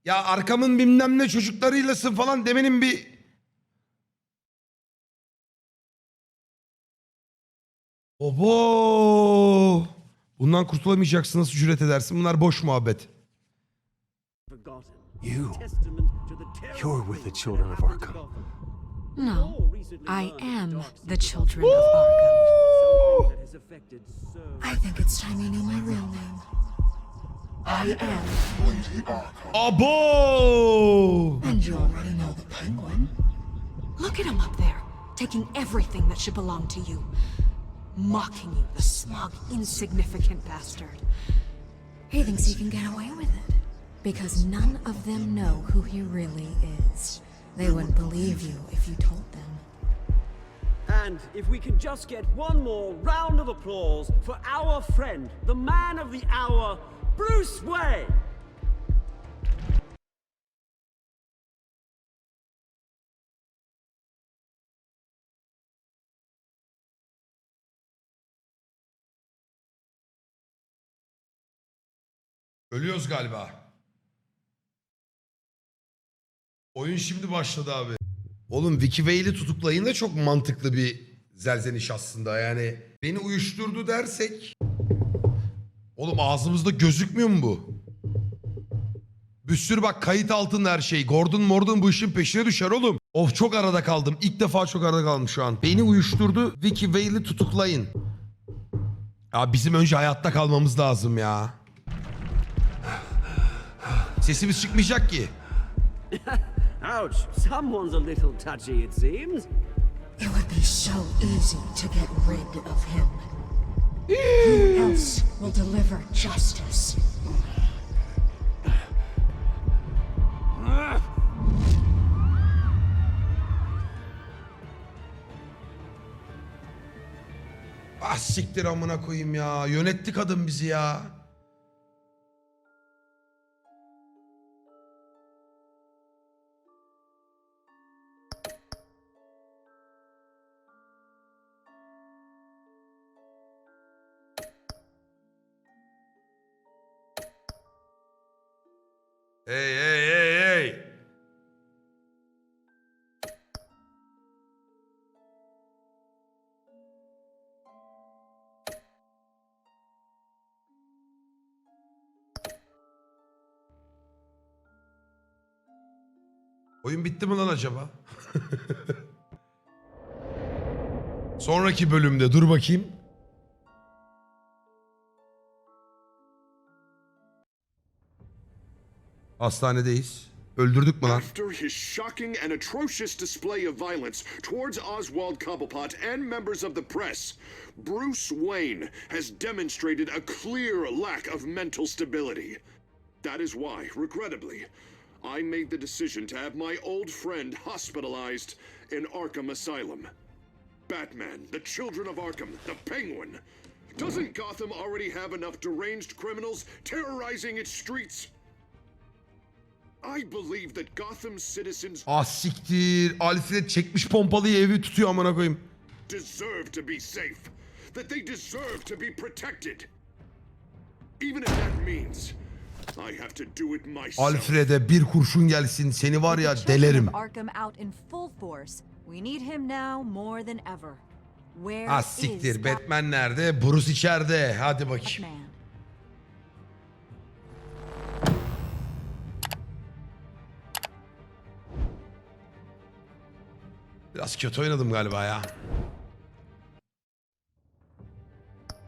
Ya arkamın bilmem ne çocuklarıylasın falan demenin bir... Obo! Bundan kurtulamayacaksın, nasıl cüret edersin? Bunlar boş muhabbet. forgotten. You. Testament to the terrible You're with the things children that of happened to Arkham. Gotham. No, All recently I learned am dark the secrets children of of Arkham. something that has affected so I think it's time you knew my real name. I am. Abo! And you already know the penguin. Look at him up there, taking everything that should belong to you. Mocking you, the smug, insignificant bastard. He thinks he can get away with it. Because none of them know who he really is. They wouldn't believe you if you told them. And if we can just get one more round of applause for our friend, the man of the hour, Bruce Wayne! Ölüyoruz galiba. Oyun şimdi başladı abi. Oğlum Vicky Vale'i tutuklayın da çok mantıklı bir zelzeniş aslında. Yani beni uyuşturdu dersek... Oğlum ağzımızda gözükmüyor mu bu? Bir sürü bak kayıt altında her şey. Gordon Mordon bu işin peşine düşer oğlum. Of çok arada kaldım. İlk defa çok arada kaldım şu an. Beni uyuşturdu. Vicky Vale'i tutuklayın. Ya bizim önce hayatta kalmamız lazım ya. Sesimiz çıkmayacak ki. Ouch! Someone's a little touchy, it seems. It would be so easy to get rid of him. Who else will deliver justice? Ah siktir amına koyayım ya. Yönetti kadın bizi ya. Hey hey hey hey. Oyun bitti mi lan acaba? Sonraki bölümde dur bakayım. Hastanedeyiz. Öldürdük mü lan? After his shocking and atrocious display of violence towards Oswald Cobblepot and members of the press, Bruce Wayne has demonstrated a clear lack of mental stability. That is why, regrettably, I made the decision to have my old friend hospitalized in Arkham Asylum. Batman, the Children of Arkham, the Penguin. Doesn't Gotham already have enough deranged criminals terrorizing its streets? I believe that Gotham citizens Ah siktir. Alfred çekmiş pompalıyı evi tutuyor amına koyayım. deserve to be safe. That they deserve to be protected. Even if that means I have to do it myself. Alfred'e bir kurşun gelsin seni var ya delerim. Arkham out in full force. We need him now more than ever. Where Ah is siktir. Batman nerede? Bruce içeride. Hadi bakayım. Batman? Biraz kötü oynadım galiba ya.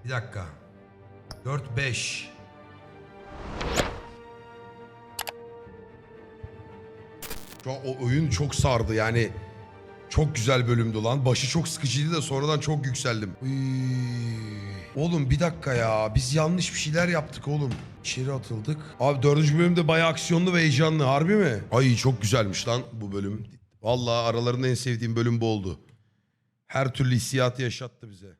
Bir dakika. 4-5. Şu an o oyun çok sardı yani. Çok güzel bölümdü lan. Başı çok sıkıcıydı da sonradan çok yükseldim. Oğlum bir dakika ya. Biz yanlış bir şeyler yaptık oğlum. İçeri atıldık. Abi 4. bölümde bayağı aksiyonlu ve heyecanlı. Harbi mi? Ay çok güzelmiş lan bu bölüm. Vallahi aralarında en sevdiğim bölüm bu oldu. Her türlü hissiyatı yaşattı bize.